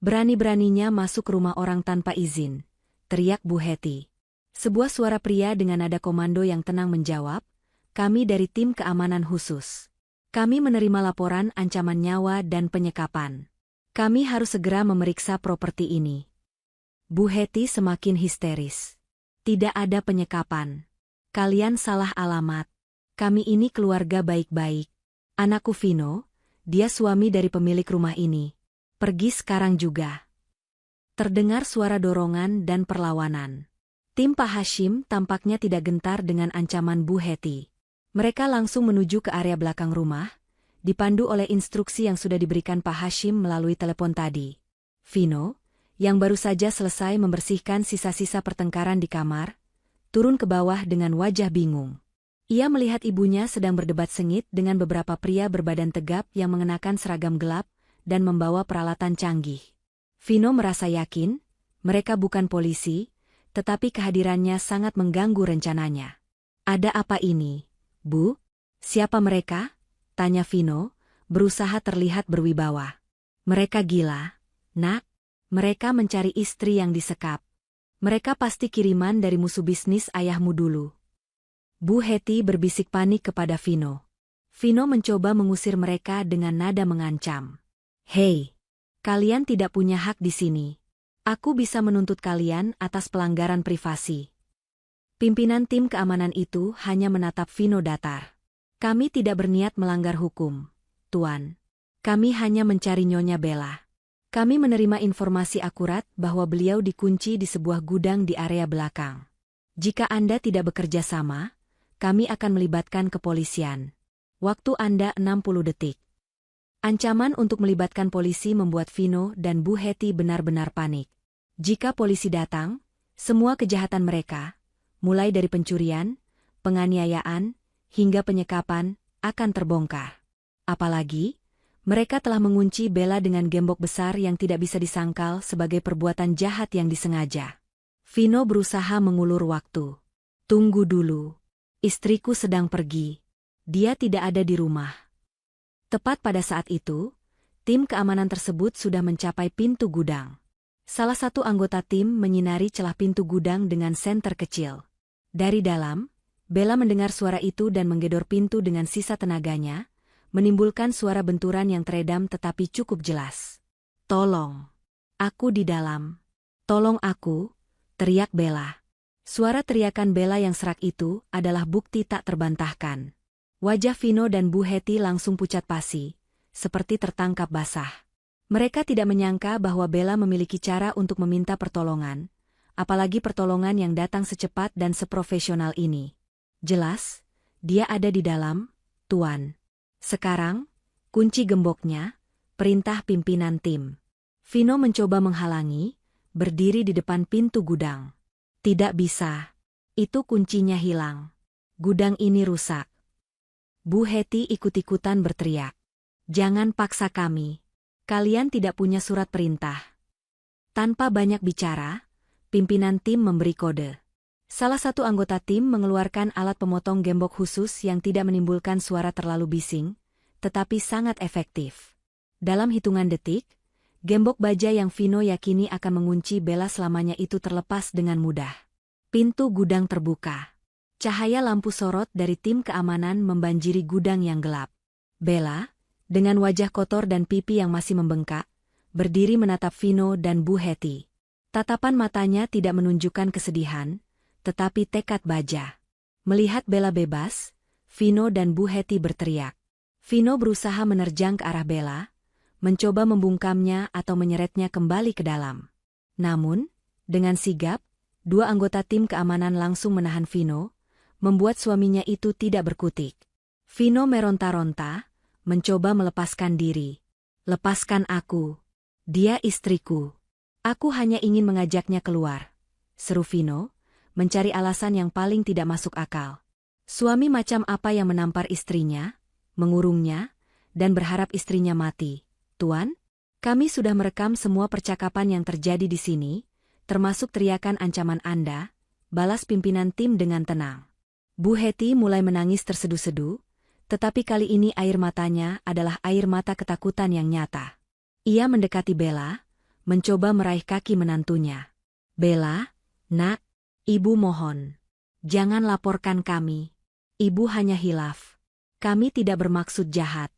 Berani-beraninya masuk rumah orang tanpa izin, teriak Bu Hetty. Sebuah suara pria dengan nada komando yang tenang menjawab, kami dari tim keamanan khusus. Kami menerima laporan ancaman nyawa dan penyekapan. Kami harus segera memeriksa properti ini. Bu Hetty semakin histeris. Tidak ada penyekapan. Kalian salah alamat. Kami ini keluarga baik-baik. Anakku Vino, dia suami dari pemilik rumah ini. Pergi sekarang juga. Terdengar suara dorongan dan perlawanan. Tim Pak Hashim tampaknya tidak gentar dengan ancaman Bu Hetty. Mereka langsung menuju ke area belakang rumah, dipandu oleh instruksi yang sudah diberikan Pak Hashim melalui telepon tadi. Vino, yang baru saja selesai membersihkan sisa-sisa pertengkaran di kamar, turun ke bawah dengan wajah bingung. Ia melihat ibunya sedang berdebat sengit dengan beberapa pria berbadan tegap yang mengenakan seragam gelap dan membawa peralatan canggih. Vino merasa yakin, mereka bukan polisi, tetapi kehadirannya sangat mengganggu rencananya. Ada apa ini, Bu? Siapa mereka? Tanya Vino, berusaha terlihat berwibawa. Mereka gila, nak. Mereka mencari istri yang disekap. Mereka pasti kiriman dari musuh bisnis ayahmu dulu. Bu Hetty berbisik panik kepada Vino. Vino mencoba mengusir mereka dengan nada mengancam. Hei, kalian tidak punya hak di sini. Aku bisa menuntut kalian atas pelanggaran privasi. Pimpinan tim keamanan itu hanya menatap Vino datar. Kami tidak berniat melanggar hukum, Tuan. Kami hanya mencari Nyonya Bella. Kami menerima informasi akurat bahwa beliau dikunci di sebuah gudang di area belakang. Jika Anda tidak bekerja sama, kami akan melibatkan kepolisian. Waktu Anda 60 detik. Ancaman untuk melibatkan polisi membuat Vino dan Bu Hetty benar-benar panik. Jika polisi datang, semua kejahatan mereka, mulai dari pencurian, penganiayaan, hingga penyekapan, akan terbongkar. Apalagi, mereka telah mengunci Bella dengan gembok besar yang tidak bisa disangkal sebagai perbuatan jahat yang disengaja. Vino berusaha mengulur waktu. Tunggu dulu. Istriku sedang pergi. Dia tidak ada di rumah. Tepat pada saat itu, tim keamanan tersebut sudah mencapai pintu gudang. Salah satu anggota tim menyinari celah pintu gudang dengan senter kecil. Dari dalam, Bella mendengar suara itu dan menggedor pintu dengan sisa tenaganya, menimbulkan suara benturan yang teredam tetapi cukup jelas. Tolong. Aku di dalam. Tolong aku, teriak Bella. Suara teriakan Bella yang serak itu adalah bukti tak terbantahkan. Wajah Vino dan Bu Hetty langsung pucat pasi, seperti tertangkap basah. Mereka tidak menyangka bahwa Bella memiliki cara untuk meminta pertolongan, apalagi pertolongan yang datang secepat dan seprofesional ini. Jelas, dia ada di dalam, Tuan. Sekarang, kunci gemboknya, perintah pimpinan tim. Vino mencoba menghalangi, berdiri di depan pintu gudang. Tidak bisa. Itu kuncinya hilang. Gudang ini rusak. Bu Hetty ikut-ikutan berteriak. Jangan paksa kami. Kalian tidak punya surat perintah. Tanpa banyak bicara, pimpinan tim memberi kode. Salah satu anggota tim mengeluarkan alat pemotong gembok khusus yang tidak menimbulkan suara terlalu bising, tetapi sangat efektif. Dalam hitungan detik, gembok baja yang Vino yakini akan mengunci Bella selamanya itu terlepas dengan mudah. Pintu gudang terbuka. Cahaya lampu sorot dari tim keamanan membanjiri gudang yang gelap. Bella, dengan wajah kotor dan pipi yang masih membengkak, berdiri menatap Vino dan Bu Hetty. Tatapan matanya tidak menunjukkan kesedihan, tetapi tekad baja. Melihat Bella bebas, Vino dan Bu Hetty berteriak. Vino berusaha menerjang ke arah Bella, mencoba membungkamnya atau menyeretnya kembali ke dalam. Namun, dengan sigap, dua anggota tim keamanan langsung menahan Vino, membuat suaminya itu tidak berkutik. Vino meronta-ronta, mencoba melepaskan diri. Lepaskan aku. Dia istriku. Aku hanya ingin mengajaknya keluar, seru Vino, mencari alasan yang paling tidak masuk akal. Suami macam apa yang menampar istrinya, mengurungnya, dan berharap istrinya mati? Tuan, kami sudah merekam semua percakapan yang terjadi di sini, termasuk teriakan ancaman Anda, balas pimpinan tim dengan tenang. Bu Hetty mulai menangis terseduh-seduh, tetapi kali ini air matanya adalah air mata ketakutan yang nyata. Ia mendekati Bella, mencoba meraih kaki menantunya. Bella, nak, ibu mohon. Jangan laporkan kami. Ibu hanya hilaf. Kami tidak bermaksud jahat.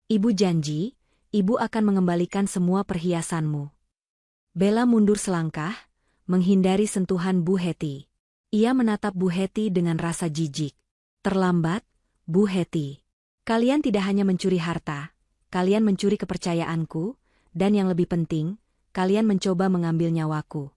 Ibu janji, ibu akan mengembalikan semua perhiasanmu. Bella mundur selangkah, menghindari sentuhan Bu Hetty. Ia menatap Bu Hetty dengan rasa jijik. Terlambat, Bu Hetty. Kalian tidak hanya mencuri harta, kalian mencuri kepercayaanku, dan yang lebih penting, kalian mencoba mengambil nyawaku.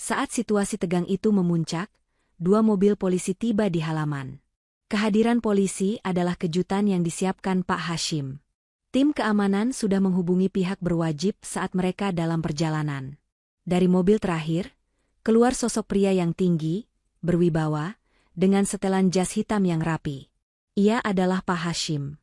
Saat situasi tegang itu memuncak, dua mobil polisi tiba di halaman. Kehadiran polisi adalah kejutan yang disiapkan Pak Hashim. Tim keamanan sudah menghubungi pihak berwajib saat mereka dalam perjalanan. Dari mobil terakhir, keluar sosok pria yang tinggi, berwibawa, dengan setelan jas hitam yang rapi. Ia adalah Pak Hashim.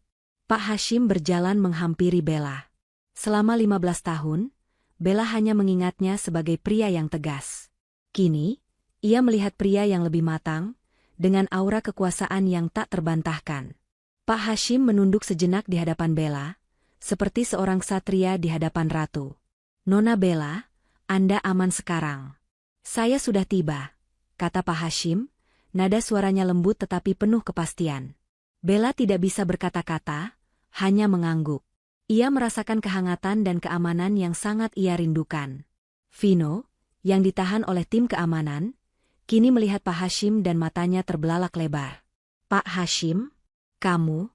Pak Hashim berjalan menghampiri Bella. Selama 15 tahun, Bella hanya mengingatnya sebagai pria yang tegas. Kini, ia melihat pria yang lebih matang, dengan aura kekuasaan yang tak terbantahkan. Pak Hashim menunduk sejenak di hadapan Bella, seperti seorang ksatria di hadapan ratu. "Nona Bella, Anda aman sekarang." "Saya sudah tiba," kata Pak Hashim, nada suaranya lembut tetapi penuh kepastian. Bella tidak bisa berkata-kata, hanya mengangguk. Ia merasakan kehangatan dan keamanan yang sangat ia rindukan. Vino, yang ditahan oleh tim keamanan, kini melihat Pak Hashim dan matanya terbelalak lebar. "Pak Hashim, kamu?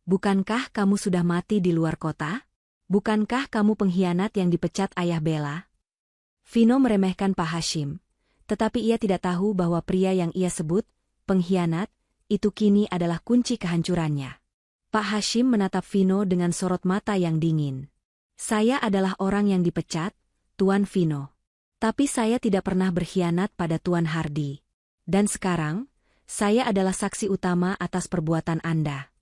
Bukankah kamu sudah mati di luar kota? Bukankah kamu pengkhianat yang dipecat ayah Bella?" Vino meremehkan Pak Hashim, tetapi ia tidak tahu bahwa pria yang ia sebut pengkhianat itu kini adalah kunci kehancurannya. Pak Hashim menatap Vino dengan sorot mata yang dingin. "Saya adalah orang yang dipecat, Tuan Vino. Tapi saya tidak pernah berkhianat pada Tuan Hardy. Dan sekarang, saya adalah saksi utama atas perbuatan Anda."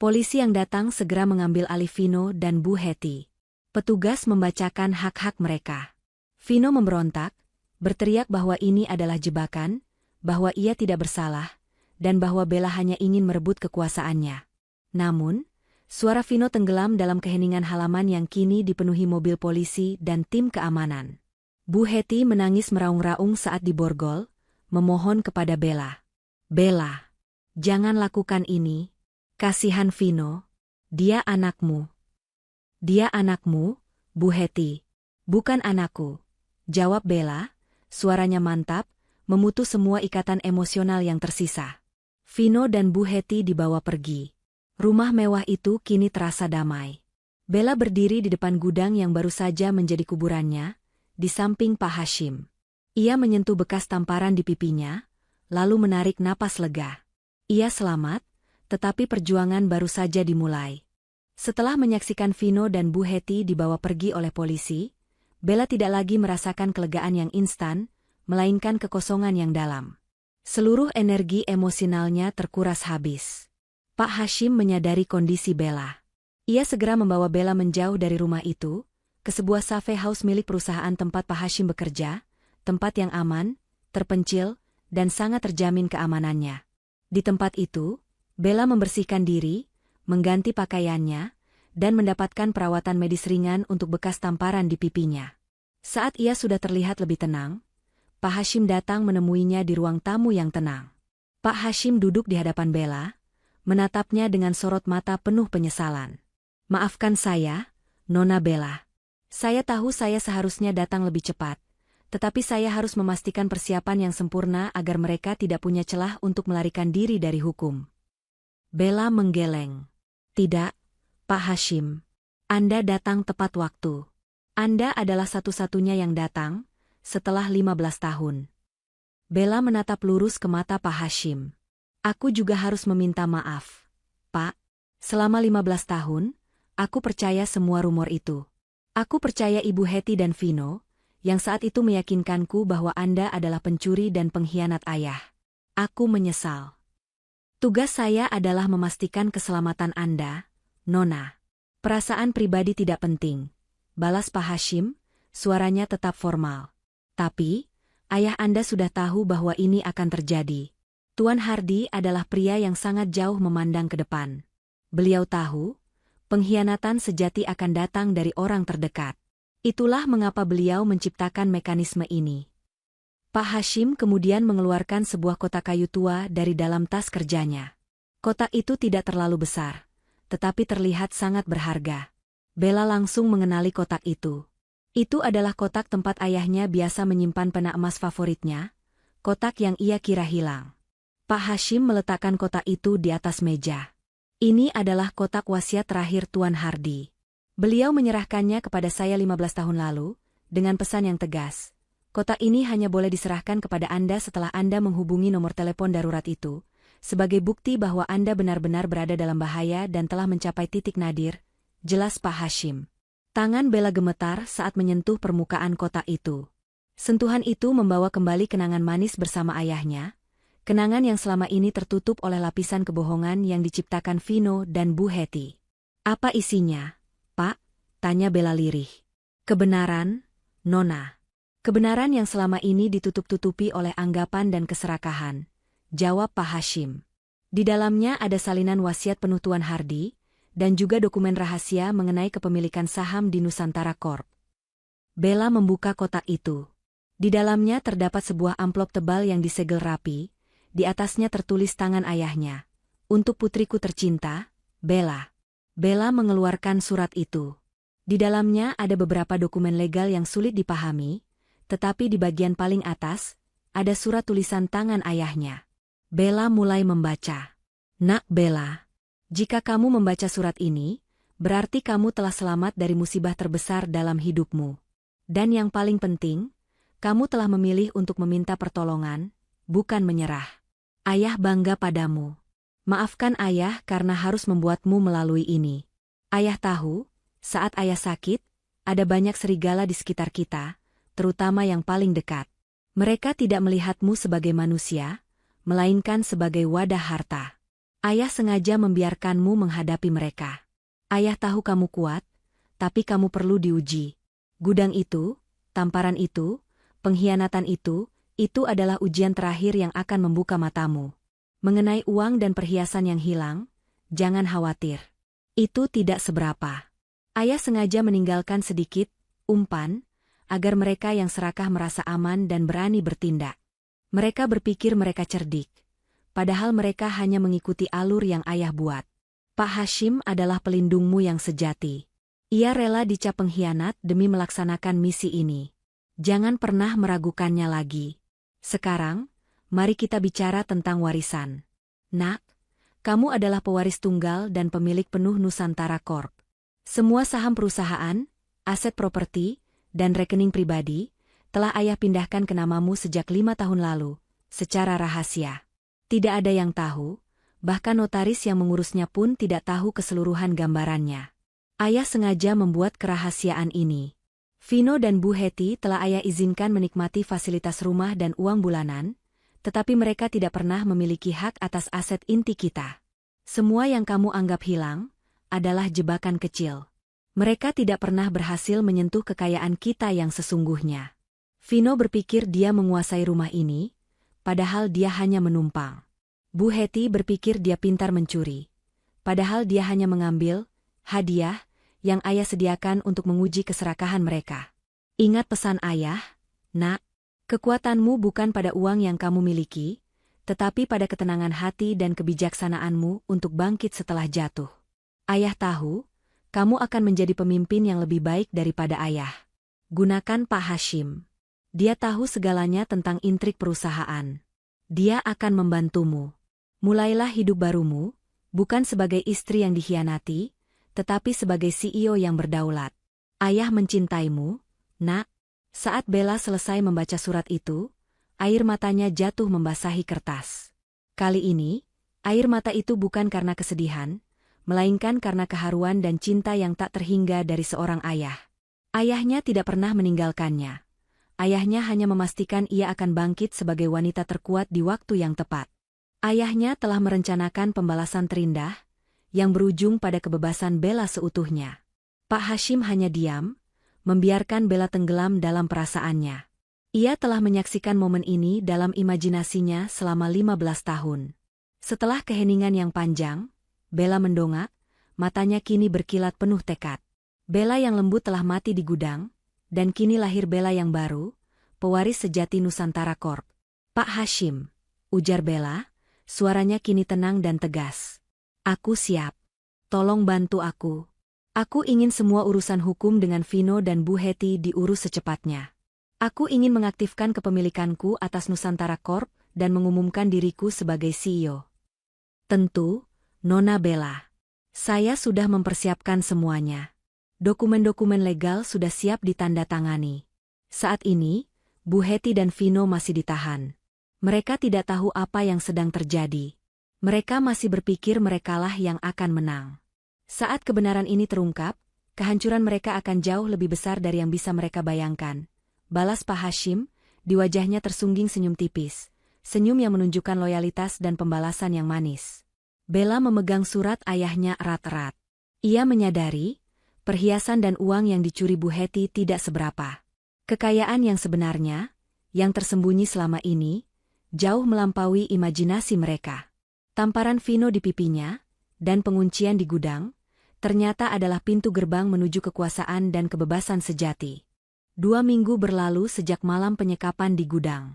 Polisi yang datang segera mengambil alih Vino dan Bu Hetty. Petugas membacakan hak-hak mereka. Vino memberontak, berteriak bahwa ini adalah jebakan, bahwa ia tidak bersalah, dan bahwa Bella hanya ingin merebut kekuasaannya. Namun, suara Vino tenggelam dalam keheningan halaman yang kini dipenuhi mobil polisi dan tim keamanan. Bu Hetty menangis meraung-raung saat diborgol, memohon kepada Bella. "Bella, jangan lakukan ini. Kasihan Vino. Dia anakmu." "Dia anakmu, Bu Hetty." "Bukan anakku," jawab Bella, suaranya mantap, memutus semua ikatan emosional yang tersisa. Vino dan Bu Hetty dibawa pergi. Rumah mewah itu kini terasa damai. Bella berdiri di depan gudang yang baru saja menjadi kuburannya, di samping Pak Hashim. Ia menyentuh bekas tamparan di pipinya, lalu menarik napas lega. Ia selamat, tetapi perjuangan baru saja dimulai. Setelah menyaksikan Vino dan Bu Hetty dibawa pergi oleh polisi, Bella tidak lagi merasakan kelegaan yang instan, melainkan kekosongan yang dalam. Seluruh energi emosionalnya terkuras habis. Pak Hashim menyadari kondisi Bella. Ia segera membawa Bella menjauh dari rumah itu, ke sebuah cafe house milik perusahaan tempat Pak Hashim bekerja, tempat yang aman, terpencil, dan sangat terjamin keamanannya. Di tempat itu, Bella membersihkan diri, mengganti pakaiannya, dan mendapatkan perawatan medis ringan untuk bekas tamparan di pipinya. Saat ia sudah terlihat lebih tenang, Pak Hashim datang menemuinya di ruang tamu yang tenang. Pak Hashim duduk di hadapan Bella, menatapnya dengan sorot mata penuh penyesalan. "Maafkan saya, Nona Bella. Saya tahu saya seharusnya datang lebih cepat, tetapi saya harus memastikan persiapan yang sempurna agar mereka tidak punya celah untuk melarikan diri dari hukum." Bella menggeleng. "Tidak, Pak Hashim. Anda datang tepat waktu. Anda adalah satu-satunya yang datang, setelah 15 tahun. Bella menatap lurus ke mata Pak Hashim. "Aku juga harus meminta maaf, Pak. Selama 15 tahun, aku percaya semua rumor itu. Aku percaya Ibu Hetty dan Vino, yang saat itu meyakinkanku bahwa Anda adalah pencuri dan pengkhianat ayah. Aku menyesal. Tugas saya adalah memastikan keselamatan Anda, Nona." "Perasaan pribadi tidak penting," balas Pak Hashim, suaranya tetap formal. "Tapi, ayah Anda sudah tahu bahwa ini akan terjadi. Tuan Hardy adalah pria yang sangat jauh memandang ke depan. Beliau tahu, pengkhianatan sejati akan datang dari orang terdekat. Itulah mengapa beliau menciptakan mekanisme ini." Pak Hashim kemudian mengeluarkan sebuah kotak kayu tua dari dalam tas kerjanya. Kotak itu tidak terlalu besar, tetapi terlihat sangat berharga. Bella langsung mengenali kotak itu. Itu adalah kotak tempat ayahnya biasa menyimpan pena emas favoritnya, kotak yang ia kira hilang. Pak Hashim meletakkan kotak itu di atas meja. "Ini adalah kotak wasiat terakhir Tuan Hardy. Beliau menyerahkannya kepada saya 15 tahun lalu, dengan pesan yang tegas. Kotak ini hanya boleh diserahkan kepada Anda setelah Anda menghubungi nomor telepon darurat itu, sebagai bukti bahwa Anda benar-benar berada dalam bahaya dan telah mencapai titik nadir," jelas Pak Hashim. Tangan Bella gemetar saat menyentuh permukaan kotak itu. Sentuhan itu membawa kembali kenangan manis bersama ayahnya, kenangan yang selama ini tertutup oleh lapisan kebohongan yang diciptakan Vino dan Bu Hetty. "Apa isinya, Pak?" tanya Bella lirih. "Kebenaran, Nona. Kebenaran yang selama ini ditutup-tutupi oleh anggapan dan keserakahan," jawab Pak Hashim. "Di dalamnya ada salinan wasiat penuh Tuan Hardy, dan juga dokumen rahasia mengenai kepemilikan saham di Nusantara Corp. Bella membuka kotak itu. Di dalamnya terdapat sebuah amplop tebal yang disegel rapi, di atasnya tertulis tangan ayahnya. Untuk putriku tercinta, Bella. Bella mengeluarkan surat itu. Di dalamnya ada beberapa dokumen legal yang sulit dipahami, tetapi di bagian paling atas, ada surat tulisan tangan ayahnya. Bella mulai membaca. Nak Bella, jika kamu membaca surat ini, berarti kamu telah selamat dari musibah terbesar dalam hidupmu. Dan yang paling penting, kamu telah memilih untuk meminta pertolongan, bukan menyerah. Ayah bangga padamu. Maafkan ayah karena harus membuatmu melalui ini. Ayah tahu, saat ayah sakit, ada banyak serigala di sekitar kita, terutama yang paling dekat. Mereka tidak melihatmu sebagai manusia, melainkan sebagai wadah harta. Ayah sengaja membiarkanmu menghadapi mereka. Ayah tahu kamu kuat, tapi kamu perlu diuji. Gudang itu, tamparan itu, pengkhianatan itu adalah ujian terakhir yang akan membuka matamu. Mengenai uang dan perhiasan yang hilang, jangan khawatir. Itu tidak seberapa. Ayah sengaja meninggalkan sedikit umpan, agar mereka yang serakah merasa aman dan berani bertindak. Mereka berpikir mereka cerdik, padahal mereka hanya mengikuti alur yang ayah buat. Pak Hashim adalah pelindungmu yang sejati. Ia rela dicap pengkhianat demi melaksanakan misi ini. Jangan pernah meragukannya lagi. Sekarang, mari kita bicara tentang warisan. Nak, kamu adalah pewaris tunggal dan pemilik penuh Nusantara Corp. Semua saham perusahaan, aset properti, dan rekening pribadi, telah ayah pindahkan ke namamu sejak 5 tahun lalu, secara rahasia. Tidak ada yang tahu, bahkan notaris yang mengurusnya pun tidak tahu keseluruhan gambarannya. Ayah sengaja membuat kerahasiaan ini. Vino dan Bu Hetty telah ayah izinkan menikmati fasilitas rumah dan uang bulanan, tetapi mereka tidak pernah memiliki hak atas aset inti kita. Semua yang kamu anggap hilang adalah jebakan kecil. Mereka tidak pernah berhasil menyentuh kekayaan kita yang sesungguhnya. Vino berpikir dia menguasai rumah ini, padahal dia hanya menumpang. Bu Hetty berpikir dia pintar mencuri, padahal dia hanya mengambil hadiah yang ayah sediakan untuk menguji keserakahan mereka. Ingat pesan ayah, nak, kekuatanmu bukan pada uang yang kamu miliki, tetapi pada ketenangan hati dan kebijaksanaanmu untuk bangkit setelah jatuh. Ayah tahu, kamu akan menjadi pemimpin yang lebih baik daripada ayah. Gunakan Pak Hashim. Dia tahu segalanya tentang intrik perusahaan. Dia akan membantumu. Mulailah hidup barumu, bukan sebagai istri yang dikhianati, tetapi sebagai CEO yang berdaulat. Ayah mencintaimu, nak. Saat Bella selesai membaca surat itu, air matanya jatuh membasahi kertas. Kali ini, air mata itu bukan karena kesedihan, melainkan karena keharuan dan cinta yang tak terhingga dari seorang ayah. Ayahnya tidak pernah meninggalkannya. Ayahnya hanya memastikan ia akan bangkit sebagai wanita terkuat di waktu yang tepat. Ayahnya telah merencanakan pembalasan terindah, yang berujung pada kebebasan Bella seutuhnya. Pak Hashim hanya diam, membiarkan Bella tenggelam dalam perasaannya. Ia telah menyaksikan momen ini dalam imajinasinya selama 15 tahun. Setelah keheningan yang panjang, Bella mendongak, matanya kini berkilat penuh tekad. Bella yang lembut telah mati di gudang, dan kini lahir Bella yang baru, pewaris sejati Nusantara Corp. Pak Hashim, ujar Bella, suaranya kini tenang dan tegas. Aku siap. Tolong bantu aku. Aku ingin semua urusan hukum dengan Vino dan Bu Hetty diurus secepatnya. Aku ingin mengaktifkan kepemilikanku atas Nusantara Corp dan mengumumkan diriku sebagai CEO. Tentu, Nona Bella. Saya sudah mempersiapkan semuanya. Dokumen-dokumen legal sudah siap ditandatangani. Saat ini, Bu Hetty dan Vino masih ditahan. Mereka tidak tahu apa yang sedang terjadi. Mereka masih berpikir merekalah yang akan menang. Saat kebenaran ini terungkap, kehancuran mereka akan jauh lebih besar dari yang bisa mereka bayangkan. Balas Pak Hashim, di wajahnya tersungging senyum tipis, senyum yang menunjukkan loyalitas dan pembalasan yang manis. Bella memegang surat ayahnya erat-erat. Ia menyadari, perhiasan dan uang yang dicuri Bu Hetty tidak seberapa. Kekayaan yang sebenarnya, yang tersembunyi selama ini, jauh melampaui imajinasi mereka. Tamparan Vino di pipinya, dan penguncian di gudang, ternyata adalah pintu gerbang menuju kekuasaan dan kebebasan sejati. 2 minggu berlalu sejak malam penyekapan di gudang.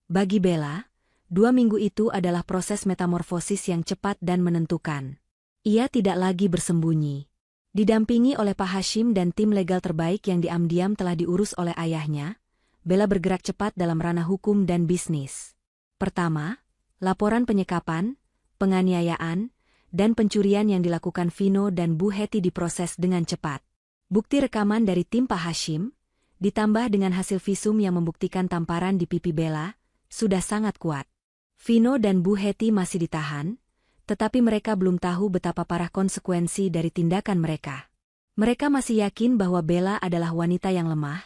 Bagi Bella, 2 minggu itu adalah proses metamorfosis yang cepat dan menentukan. Ia tidak lagi bersembunyi. Didampingi oleh Pak Hashim dan tim legal terbaik yang diam-diam telah diurus oleh ayahnya, Bella bergerak cepat dalam ranah hukum dan bisnis. Pertama, laporan penyekapan, penganiayaan, dan pencurian yang dilakukan Vino dan Bu Hetty diproses dengan cepat. Bukti rekaman dari tim Pak Hashim, ditambah dengan hasil visum yang membuktikan tamparan di pipi Bella, sudah sangat kuat. Vino dan Bu Hetty masih ditahan, tetapi mereka belum tahu betapa parah konsekuensi dari tindakan mereka. Mereka masih yakin bahwa Bella adalah wanita yang lemah,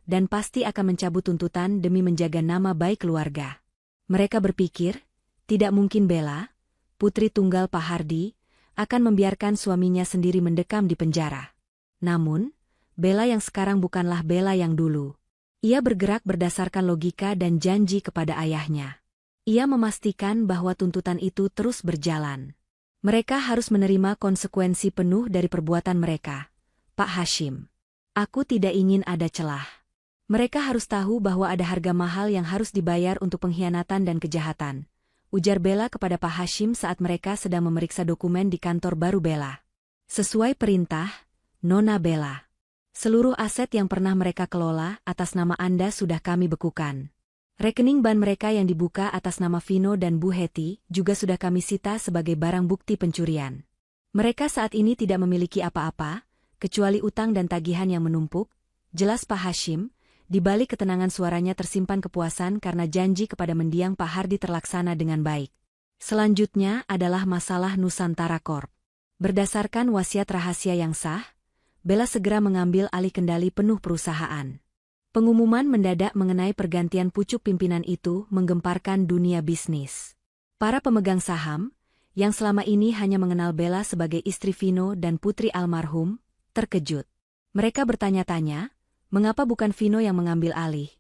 dan pasti akan mencabut tuntutan demi menjaga nama baik keluarga. Mereka berpikir, tidak mungkin Bella, putri tunggal Pak Hardi, akan membiarkan suaminya sendiri mendekam di penjara. Namun, Bella yang sekarang bukanlah Bella yang dulu. Ia bergerak berdasarkan logika dan janji kepada ayahnya. Ia memastikan bahwa tuntutan itu terus berjalan. Mereka harus menerima konsekuensi penuh dari perbuatan mereka. Pak Hashim, aku tidak ingin ada celah. Mereka harus tahu bahwa ada harga mahal yang harus dibayar untuk pengkhianatan dan kejahatan, ujar Bella kepada Pak Hashim saat mereka sedang memeriksa dokumen di kantor baru Bella. Sesuai perintah, Nona Bella. Seluruh aset yang pernah mereka kelola atas nama Anda sudah kami bekukan. Rekening bank mereka yang dibuka atas nama Vino dan Bu Hetty juga sudah kami sita sebagai barang bukti pencurian. Mereka saat ini tidak memiliki apa-apa, kecuali utang dan tagihan yang menumpuk, jelas Pak Hashim, di balik ketenangan suaranya tersimpan kepuasan karena janji kepada mendiang Pak Hardi terlaksana dengan baik. Selanjutnya adalah masalah Nusantara Corp. Berdasarkan wasiat rahasia yang sah, Bella segera mengambil alih kendali penuh perusahaan. Pengumuman mendadak mengenai pergantian pucuk pimpinan itu menggemparkan dunia bisnis. Para pemegang saham, yang selama ini hanya mengenal Bella sebagai istri Vino dan putri almarhum, terkejut. Mereka bertanya-tanya, mengapa bukan Vino yang mengambil alih?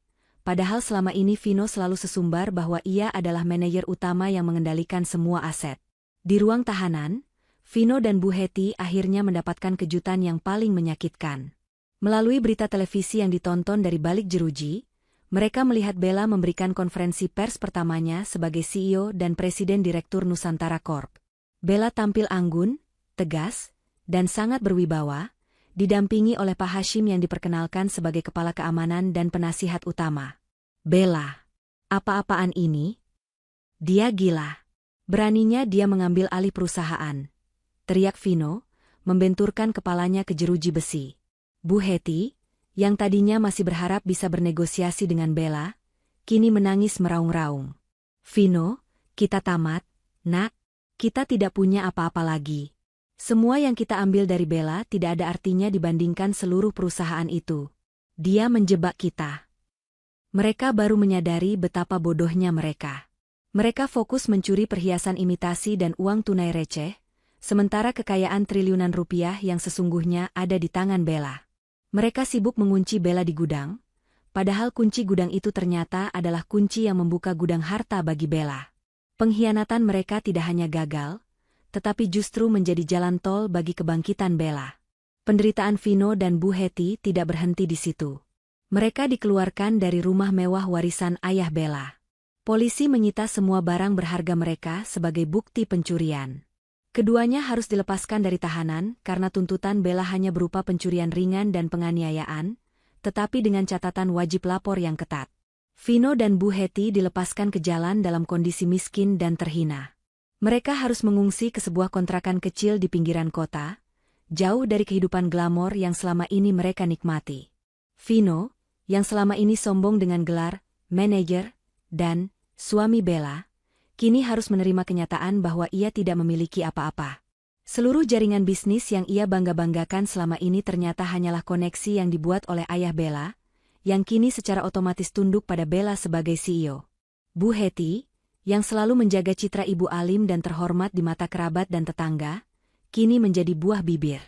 Padahal selama ini Vino selalu sesumbar bahwa ia adalah manajer utama yang mengendalikan semua aset. Di ruang tahanan, Vino dan Bu Hetty akhirnya mendapatkan kejutan yang paling menyakitkan. Melalui berita televisi yang ditonton dari balik jeruji, mereka melihat Bella memberikan konferensi pers pertamanya sebagai CEO dan Presiden Direktur Nusantara Corp. Bella tampil anggun, tegas, dan sangat berwibawa, didampingi oleh Pak Hashim yang diperkenalkan sebagai Kepala Keamanan dan Penasihat Utama. Bella, apa-apaan ini? Dia gila. Beraninya dia mengambil alih perusahaan. Teriak Vino, membenturkan kepalanya ke jeruji besi. Bu Hetty, yang tadinya masih berharap bisa bernegosiasi dengan Bella, kini menangis meraung-raung. Vino, kita tamat, nak. Kita tidak punya apa-apa lagi. Semua yang kita ambil dari Bella tidak ada artinya dibandingkan seluruh perusahaan itu. Dia menjebak kita. Mereka baru menyadari betapa bodohnya mereka. Mereka fokus mencuri perhiasan imitasi dan uang tunai receh, sementara kekayaan triliunan rupiah yang sesungguhnya ada di tangan Bella. Mereka sibuk mengunci Bella di gudang, padahal kunci gudang itu ternyata adalah kunci yang membuka gudang harta bagi Bella. Pengkhianatan mereka tidak hanya gagal, tetapi justru menjadi jalan tol bagi kebangkitan Bella. Penderitaan Vino dan Bu Hetty tidak berhenti di situ. Mereka dikeluarkan dari rumah mewah warisan ayah Bella. Polisi menyita semua barang berharga mereka sebagai bukti pencurian. Keduanya harus dilepaskan dari tahanan karena tuntutan Bella hanya berupa pencurian ringan dan penganiayaan, tetapi dengan catatan wajib lapor yang ketat. Vino dan Bu Hetty dilepaskan ke jalan dalam kondisi miskin dan terhina. Mereka harus mengungsi ke sebuah kontrakan kecil di pinggiran kota, jauh dari kehidupan glamor yang selama ini mereka nikmati. Vino, yang selama ini sombong dengan gelar manajer dan suami Bella, kini harus menerima kenyataan bahwa ia tidak memiliki apa-apa. Seluruh jaringan bisnis yang ia bangga-banggakan selama ini ternyata hanyalah koneksi yang dibuat oleh ayah Bella, yang kini secara otomatis tunduk pada Bella sebagai CEO. Bu Hetty, yang selalu menjaga citra ibu alim dan terhormat di mata kerabat dan tetangga, kini menjadi buah bibir.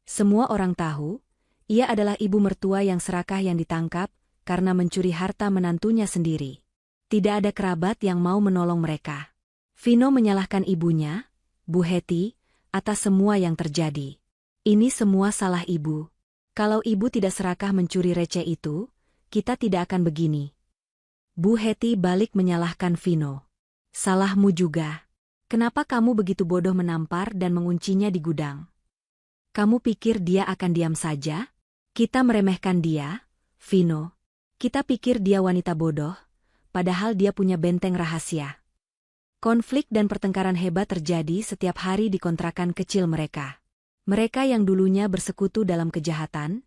Semua orang tahu, ia adalah ibu mertua yang serakah yang ditangkap karena mencuri harta menantunya sendiri. Tidak ada kerabat yang mau menolong mereka. Vino menyalahkan ibunya, Bu Hetty, atas semua yang terjadi. Ini semua salah ibu. Kalau ibu tidak serakah mencuri receh itu, kita tidak akan begini. Bu Hetty balik menyalahkan Vino. Salahmu juga. Kenapa kamu begitu bodoh menampar dan menguncinya di gudang? Kamu pikir dia akan diam saja? Kita meremehkan dia, Vino. Kita pikir dia wanita bodoh, padahal dia punya benteng rahasia. Konflik dan pertengkaran hebat terjadi setiap hari di kontrakan kecil mereka. Mereka yang dulunya bersekutu dalam kejahatan,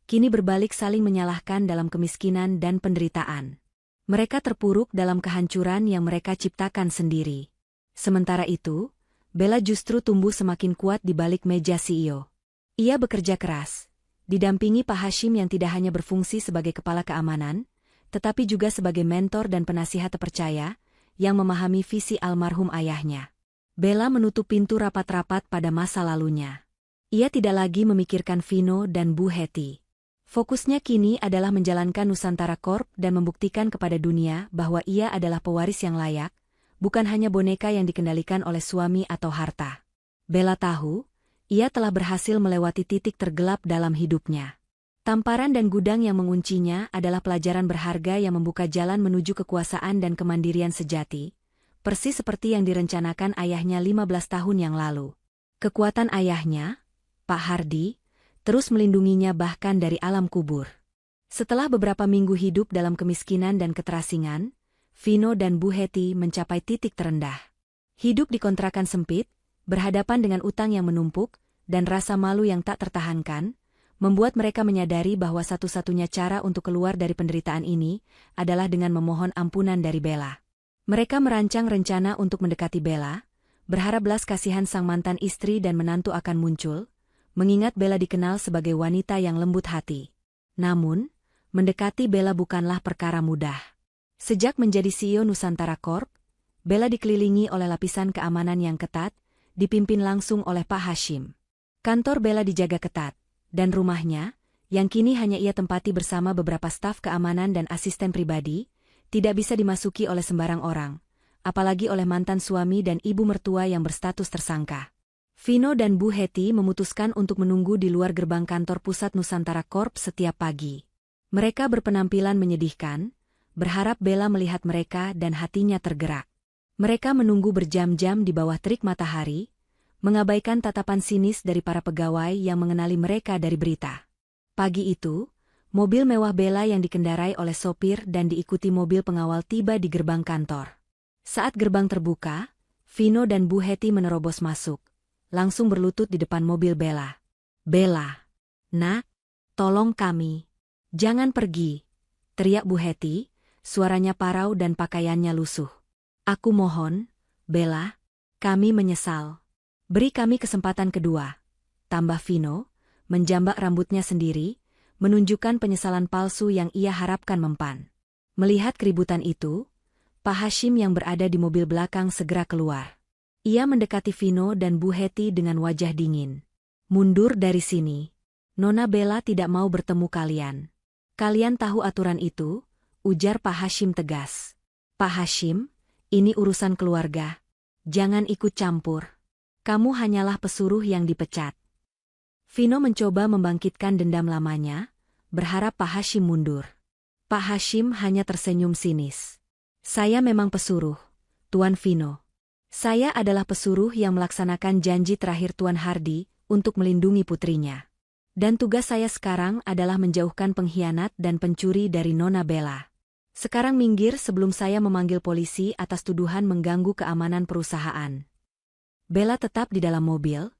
kini berbalik saling menyalahkan dalam kemiskinan dan penderitaan. Mereka terpuruk dalam kehancuran yang mereka ciptakan sendiri. Sementara itu, Bella justru tumbuh semakin kuat di balik meja CEO. Ia bekerja keras, didampingi Pak Hashim yang tidak hanya berfungsi sebagai kepala keamanan, tetapi juga sebagai mentor dan penasihat terpercaya, yang memahami visi almarhum ayahnya. Bella menutup pintu rapat-rapat pada masa lalunya. Ia tidak lagi memikirkan Vino dan Bu Hetty. Fokusnya kini adalah menjalankan Nusantara Corp dan membuktikan kepada dunia bahwa ia adalah pewaris yang layak, bukan hanya boneka yang dikendalikan oleh suami atau harta. Bella tahu, ia telah berhasil melewati titik tergelap dalam hidupnya. Tamparan dan gudang yang menguncinya adalah pelajaran berharga yang membuka jalan menuju kekuasaan dan kemandirian sejati, persis seperti yang direncanakan ayahnya 15 tahun yang lalu. Kekuatan ayahnya, Pak Hardy, terus melindunginya bahkan dari alam kubur. Setelah beberapa minggu hidup dalam kemiskinan dan keterasingan, Vino dan Bu Hetty mencapai titik terendah. Hidup di kontrakan sempit, berhadapan dengan utang yang menumpuk, dan rasa malu yang tak tertahankan, membuat mereka menyadari bahwa satu-satunya cara untuk keluar dari penderitaan ini adalah dengan memohon ampunan dari Bella. Mereka merancang rencana untuk mendekati Bella, berharap belas kasihan sang mantan istri dan menantu akan muncul, mengingat Bella dikenal sebagai wanita yang lembut hati. Namun, mendekati Bella bukanlah perkara mudah. Sejak menjadi CEO Nusantara Corp, Bella dikelilingi oleh lapisan keamanan yang ketat, dipimpin langsung oleh Pak Hashim. Kantor Bella dijaga ketat, dan rumahnya, yang kini hanya ia tempati bersama beberapa staf keamanan dan asisten pribadi, tidak bisa dimasuki oleh sembarang orang, apalagi oleh mantan suami dan ibu mertua yang berstatus tersangka. Vino dan Bu Hetty memutuskan untuk menunggu di luar gerbang kantor pusat Nusantara Corp setiap pagi. Mereka berpenampilan menyedihkan, berharap Bella melihat mereka dan hatinya tergerak. Mereka menunggu berjam-jam di bawah terik matahari, mengabaikan tatapan sinis dari para pegawai yang mengenali mereka dari berita. Pagi itu, mobil mewah Bella yang dikendarai oleh sopir dan diikuti mobil pengawal tiba di gerbang kantor. Saat gerbang terbuka, Vino dan Bu Hetty menerobos masuk, langsung berlutut di depan mobil Bella. "Bella, nak, tolong kami. Jangan pergi," teriak Bu Hetty, suaranya parau dan pakaiannya lusuh. "Aku mohon, Bella, kami menyesal. Beri kami kesempatan kedua," tambah Vino, menjambak rambutnya sendiri, menunjukkan penyesalan palsu yang ia harapkan mempan. Melihat keributan itu, Pak Hashim yang berada di mobil belakang segera keluar. Ia mendekati Vino dan Bu Hetty dengan wajah dingin. "Mundur dari sini. Nona Bella tidak mau bertemu kalian. Kalian tahu aturan itu," ujar Pak Hashim tegas. "Pak Hashim, ini urusan keluarga. Jangan ikut campur. Kamu hanyalah pesuruh yang dipecat." Vino mencoba membangkitkan dendam lamanya, berharap Pak Hashim mundur. Pak Hashim hanya tersenyum sinis. "Saya memang pesuruh, Tuan Vino. Saya adalah pesuruh yang melaksanakan janji terakhir Tuan Hardy untuk melindungi putrinya. Dan tugas saya sekarang adalah menjauhkan pengkhianat dan pencuri dari Nona Bella. Sekarang minggir sebelum saya memanggil polisi atas tuduhan mengganggu keamanan perusahaan." Bella tetap di dalam mobil,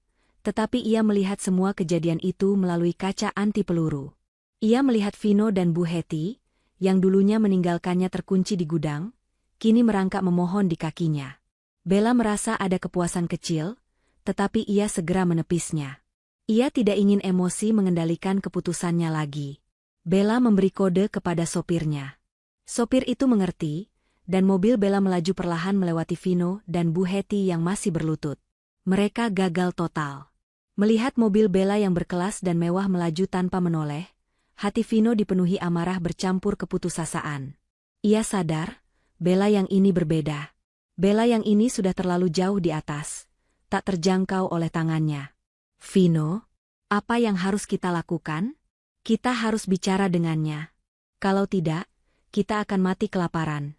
tetapi ia melihat semua kejadian itu melalui kaca anti peluru. Ia melihat Vino dan Bu Hetty, yang dulunya meninggalkannya terkunci di gudang, kini merangkak memohon di kakinya. Bella merasa ada kepuasan kecil, tetapi ia segera menepisnya. Ia tidak ingin emosi mengendalikan keputusannya lagi. Bella memberi kode kepada sopirnya. Sopir itu mengerti, dan mobil Bella melaju perlahan melewati Vino dan Bu Hetty yang masih berlutut. Mereka gagal total. Melihat mobil Bella yang berkelas dan mewah melaju tanpa menoleh, hati Vino dipenuhi amarah bercampur keputusasaan. Ia sadar, Bella yang ini berbeda. Bella yang ini sudah terlalu jauh di atas, tak terjangkau oleh tangannya. "Vino, Apa yang harus kita lakukan? Kita harus bicara dengannya. Kalau tidak, kita akan mati kelaparan.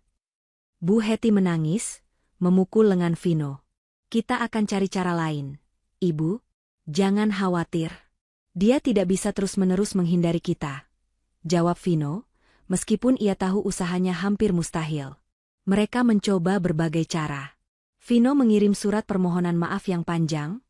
Bu Hetty menangis, memukul lengan Vino. Kita akan cari cara lain. Ibu, jangan khawatir. Dia tidak bisa terus-menerus menghindari kita, jawab Vino, meskipun ia tahu usahanya hampir mustahil. Mereka mencoba berbagai cara. Vino mengirim surat permohonan maaf yang panjang,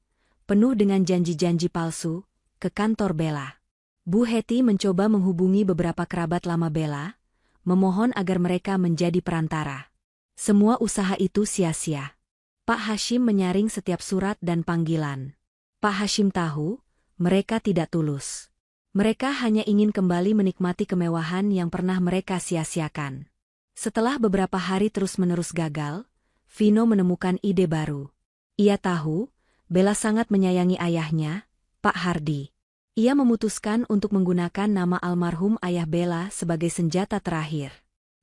penuh dengan janji-janji palsu, ke kantor Bella. Bu Hetty mencoba menghubungi beberapa kerabat lama Bella, memohon agar mereka menjadi perantara. Semua usaha itu sia-sia. Pak Hashim menyaring setiap surat dan panggilan. Pak Hashim tahu, mereka tidak tulus. Mereka hanya ingin kembali menikmati kemewahan yang pernah mereka sia-siakan. Setelah beberapa hari terus-menerus gagal, Vino menemukan ide baru. Ia tahu, Bella sangat menyayangi ayahnya, Pak Hardy. Ia memutuskan untuk menggunakan nama almarhum ayah Bella sebagai senjata terakhir.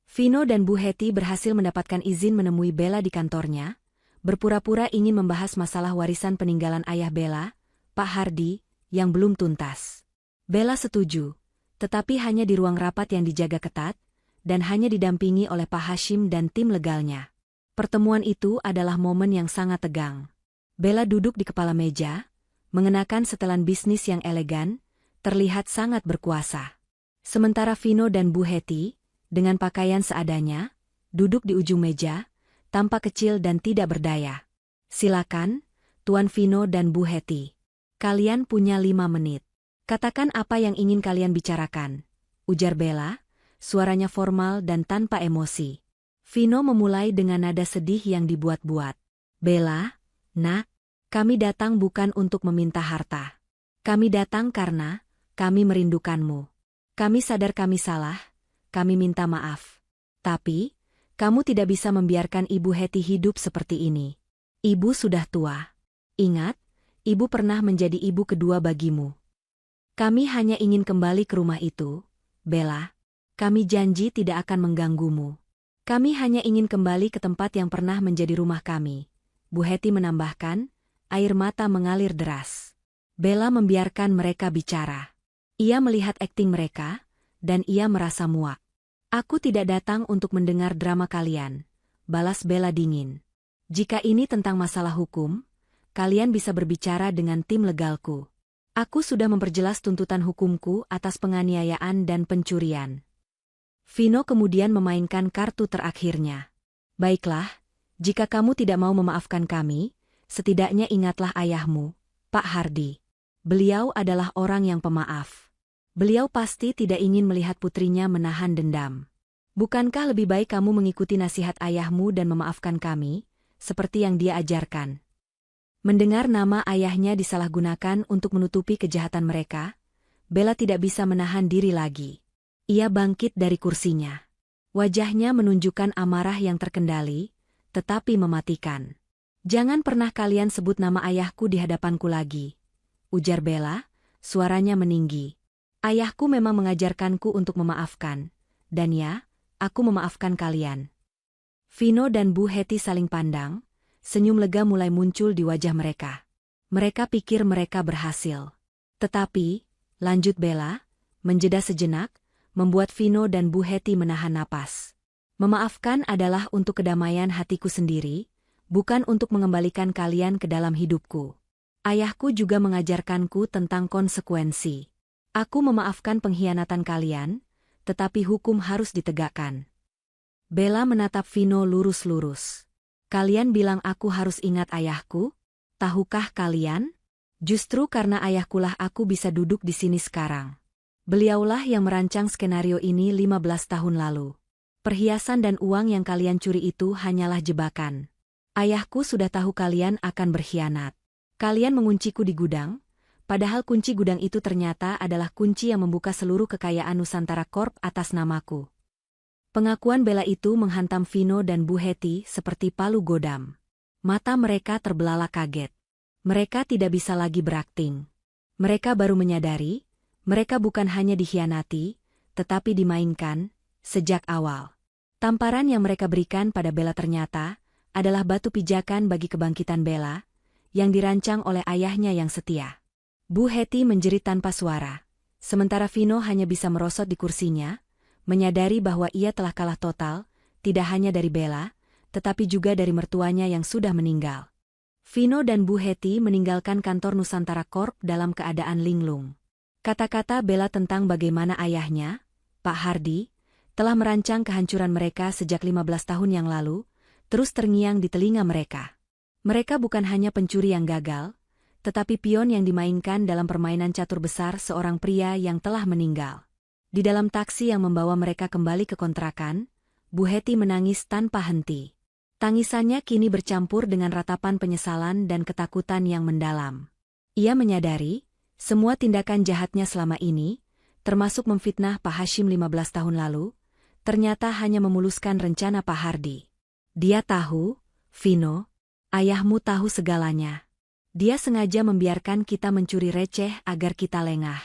Vino dan Bu Hetty berhasil mendapatkan izin menemui Bella di kantornya, berpura-pura ingin membahas masalah warisan peninggalan ayah Bella, Pak Hardy, yang belum tuntas. Bella setuju, tetapi hanya di ruang rapat yang dijaga ketat, dan hanya didampingi oleh Pak Hashim dan tim legalnya. Pertemuan itu adalah momen yang sangat tegang. Bella duduk di kepala meja, mengenakan setelan bisnis yang elegan, terlihat sangat berkuasa. Sementara Vino dan Bu Hetty, dengan pakaian seadanya, duduk di ujung meja, tampak kecil dan tidak berdaya. Silakan, Tuan Vino dan Bu Hetty. Kalian punya 5 menit. Katakan apa yang ingin kalian bicarakan, ujar Bella, suaranya formal dan tanpa emosi. Vino memulai dengan nada sedih yang dibuat-buat. Bella, nak, kami datang bukan untuk meminta harta. Kami datang karena kami merindukanmu. Kami sadar kami salah, kami minta maaf. Tapi, kamu tidak bisa membiarkan Ibu Hetty hidup seperti ini. Ibu sudah tua. Ingat, Ibu pernah menjadi ibu kedua bagimu. Kami hanya ingin kembali ke rumah itu, Bella. Kami janji tidak akan mengganggumu. Kami hanya ingin kembali ke tempat yang pernah menjadi rumah kami. Bu Hetty menambahkan, air mata mengalir deras. Bella membiarkan mereka bicara. Ia melihat akting mereka, dan ia merasa muak. Aku tidak datang untuk mendengar drama kalian, balas Bella dingin. Jika ini tentang masalah hukum, kalian bisa berbicara dengan tim legalku. Aku sudah memperjelas tuntutan hukumku atas penganiayaan dan pencurian. Vino kemudian memainkan kartu terakhirnya. Baiklah, jika kamu tidak mau memaafkan kami, setidaknya ingatlah ayahmu, Pak Hardy. Beliau adalah orang yang pemaaf. Beliau pasti tidak ingin melihat putrinya menahan dendam. Bukankah lebih baik kamu mengikuti nasihat ayahmu dan memaafkan kami, seperti yang dia ajarkan? Mendengar nama ayahnya disalahgunakan untuk menutupi kejahatan mereka, Bella tidak bisa menahan diri lagi. Ia bangkit dari kursinya. Wajahnya menunjukkan amarah yang terkendali, tetapi mematikan. Jangan pernah kalian sebut nama ayahku di hadapanku lagi, ujar Bella, suaranya meninggi. Ayahku memang mengajarkanku untuk memaafkan, dan ya, aku memaafkan kalian. Vino dan Bu Hetty saling pandang, senyum lega mulai muncul di wajah mereka. Mereka pikir mereka berhasil. Tetapi, lanjut Bella, menjeda sejenak, membuat Vino dan Bu Hetty menahan napas. Memaafkan adalah untuk kedamaian hatiku sendiri, bukan untuk mengembalikan kalian ke dalam hidupku. Ayahku juga mengajarkanku tentang konsekuensi. Aku memaafkan pengkhianatan kalian, tetapi hukum harus ditegakkan. Bella menatap Vino lurus-lurus. Kalian bilang aku harus ingat ayahku? Tahukah kalian? Justru karena ayahkulah aku bisa duduk di sini sekarang. Beliaulah yang merancang skenario ini 15 tahun lalu. Perhiasan dan uang yang kalian curi itu hanyalah jebakan. Ayahku sudah tahu kalian akan berkhianat. Kalian mengunciku di gudang, padahal kunci gudang itu ternyata adalah kunci yang membuka seluruh kekayaan Nusantara Corp atas namaku. Pengakuan Bella itu menghantam Vino dan Bu Hetty seperti palu godam. Mata mereka terbelalak kaget. Mereka tidak bisa lagi berakting. Mereka baru menyadari, mereka bukan hanya dikhianati, tetapi dimainkan, sejak awal. Tamparan yang mereka berikan pada Bella ternyata adalah batu pijakan bagi kebangkitan Bella, yang dirancang oleh ayahnya yang setia. Bu Hetty menjerit tanpa suara. Sementara Vino hanya bisa merosot di kursinya, menyadari bahwa ia telah kalah total, tidak hanya dari Bella, tetapi juga dari mertuanya yang sudah meninggal. Vino dan Bu Hetty meninggalkan kantor Nusantara Corp dalam keadaan linglung. Kata-kata Bella tentang bagaimana ayahnya, Pak Hardy, telah merancang kehancuran mereka sejak 15 tahun yang lalu, terus terngiang di telinga mereka. Mereka bukan hanya pencuri yang gagal, tetapi pion yang dimainkan dalam permainan catur besar seorang pria yang telah meninggal. Di dalam taksi yang membawa mereka kembali ke kontrakan, Bu Hetty menangis tanpa henti. Tangisannya kini bercampur dengan ratapan penyesalan dan ketakutan yang mendalam. Ia menyadari, semua tindakan jahatnya selama ini, termasuk memfitnah Pak Hashim 15 tahun lalu, ternyata hanya memuluskan rencana Pak Hardy. Dia tahu, Vino, ayahmu tahu segalanya. Dia sengaja membiarkan kita mencuri receh agar kita lengah.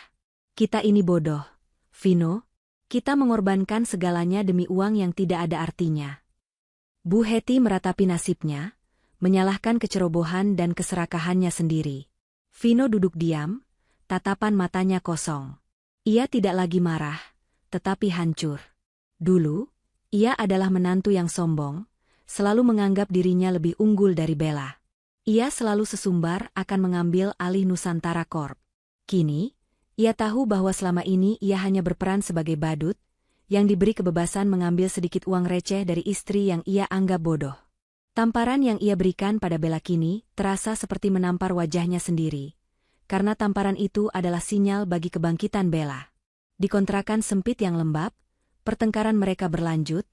Kita ini bodoh, Vino. Kita mengorbankan segalanya demi uang yang tidak ada artinya. Bu Hetty meratapi nasibnya, menyalahkan kecerobohan dan keserakahannya sendiri. Vino duduk diam, tatapan matanya kosong. Ia tidak lagi marah, tetapi hancur. Dulu, ia adalah menantu yang sombong, selalu menganggap dirinya lebih unggul dari Bella. Ia selalu sesumbar akan mengambil alih Nusantara Corp. Kini, ia tahu bahwa selama ini ia hanya berperan sebagai badut, yang diberi kebebasan mengambil sedikit uang receh dari istri yang ia anggap bodoh. Tamparan yang ia berikan pada Bella kini terasa seperti menampar wajahnya sendiri, karena tamparan itu adalah sinyal bagi kebangkitan Bella. Di kontrakan sempit yang lembab, pertengkaran mereka berlanjut,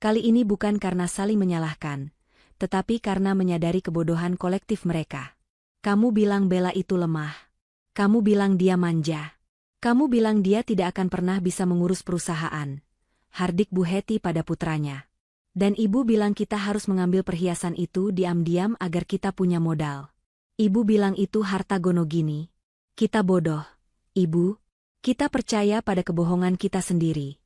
kali ini bukan karena saling menyalahkan, tetapi karena menyadari kebodohan kolektif mereka. Kamu bilang Bella itu lemah. Kamu bilang dia manja. Kamu bilang dia tidak akan pernah bisa mengurus perusahaan. Hardik Bu Hetty pada putranya. Dan ibu bilang kita harus mengambil perhiasan itu diam-diam agar kita punya modal. Ibu bilang itu harta gonogini. Kita bodoh, ibu. Kita percaya pada kebohongan kita sendiri.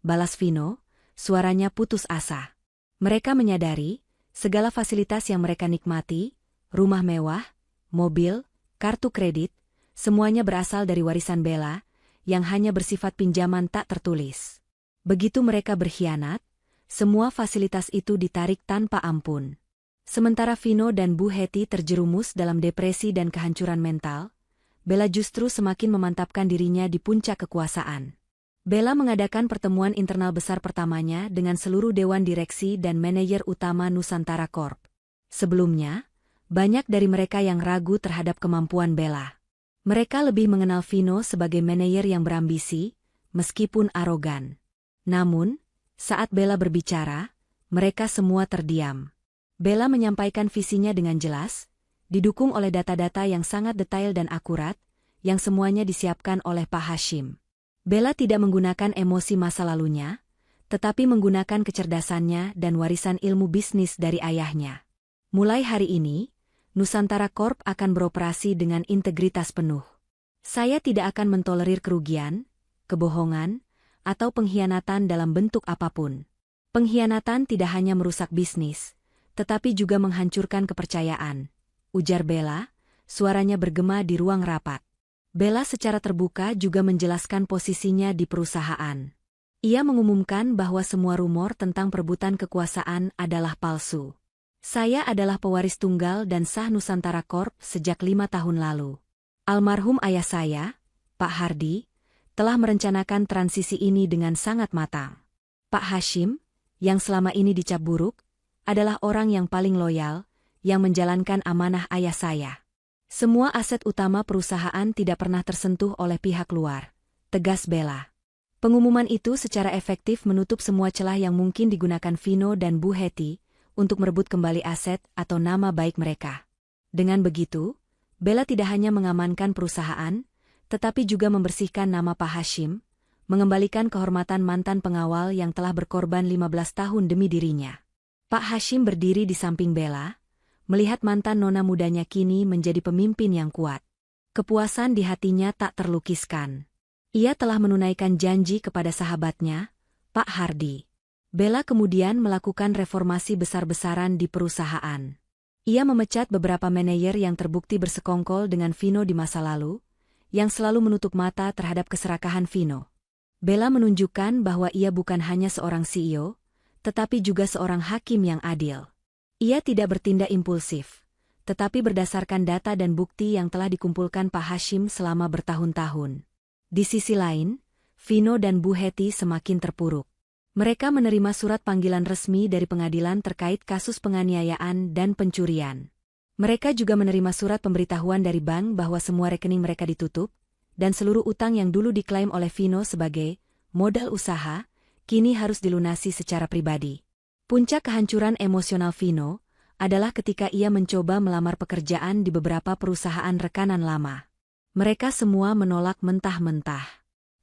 Balas Vino, suaranya putus asa. Mereka menyadari, segala fasilitas yang mereka nikmati, rumah mewah, mobil, kartu kredit, semuanya berasal dari warisan Bella, yang hanya bersifat pinjaman tak tertulis. Begitu mereka berkhianat, semua fasilitas itu ditarik tanpa ampun. Sementara Vino dan Bu Hetty terjerumus dalam depresi dan kehancuran mental, Bella justru semakin memantapkan dirinya di puncak kekuasaan. Bella mengadakan pertemuan internal besar pertamanya dengan seluruh dewan direksi dan manajer utama Nusantara Corp. Sebelumnya, banyak dari mereka yang ragu terhadap kemampuan Bella. Mereka lebih mengenal Vino sebagai manajer yang berambisi, meskipun arogan. Namun, saat Bella berbicara, mereka semua terdiam. Bella menyampaikan visinya dengan jelas, didukung oleh data-data yang sangat detail dan akurat, yang semuanya disiapkan oleh Pak Hashim. Bella tidak menggunakan emosi masa lalunya, tetapi menggunakan kecerdasannya dan warisan ilmu bisnis dari ayahnya. Mulai hari ini, Nusantara Corp akan beroperasi dengan integritas penuh. Saya tidak akan mentolerir kerugian, kebohongan, atau pengkhianatan dalam bentuk apapun. Pengkhianatan tidak hanya merusak bisnis, tetapi juga menghancurkan kepercayaan, ujar Bella, suaranya bergema di ruang rapat. Bella secara terbuka juga menjelaskan posisinya di perusahaan. Ia mengumumkan bahwa semua rumor tentang perebutan kekuasaan adalah palsu. Saya adalah pewaris tunggal dan sah Nusantara Corp sejak 5 tahun lalu. Almarhum ayah saya, Pak Hardy, telah merencanakan transisi ini dengan sangat matang. Pak Hashim, yang selama ini dicap buruk, adalah orang yang paling loyal, yang menjalankan amanah ayah saya. Semua aset utama perusahaan tidak pernah tersentuh oleh pihak luar, tegas Bella. Pengumuman itu secara efektif menutup semua celah yang mungkin digunakan Vino dan Bu Hetty untuk merebut kembali aset atau nama baik mereka. Dengan begitu, Bella tidak hanya mengamankan perusahaan, tetapi juga membersihkan nama Pak Hashim, mengembalikan kehormatan mantan pengawal yang telah berkorban 15 tahun demi dirinya. Pak Hashim berdiri di samping Bella, melihat mantan nona mudanya kini menjadi pemimpin yang kuat. Kepuasan di hatinya tak terlukiskan. Ia telah menunaikan janji kepada sahabatnya, Pak Hardy. Bella kemudian melakukan reformasi besar-besaran di perusahaan. Ia memecat beberapa manajer yang terbukti bersekongkol dengan Vino di masa lalu, yang selalu menutup mata terhadap keserakahan Vino. Bella menunjukkan bahwa ia bukan hanya seorang CEO, tetapi juga seorang hakim yang adil. Ia tidak bertindak impulsif, tetapi berdasarkan data dan bukti yang telah dikumpulkan Pak Hashim selama bertahun-tahun. Di sisi lain, Vino dan Bu Hetty semakin terpuruk. Mereka menerima surat panggilan resmi dari pengadilan terkait kasus penganiayaan dan pencurian. Mereka juga menerima surat pemberitahuan dari bank bahwa semua rekening mereka ditutup, dan seluruh utang yang dulu diklaim oleh Vino sebagai modal usaha, kini harus dilunasi secara pribadi. Puncak kehancuran emosional Vino adalah ketika ia mencoba melamar pekerjaan di beberapa perusahaan rekanan lama. Mereka semua menolak mentah-mentah.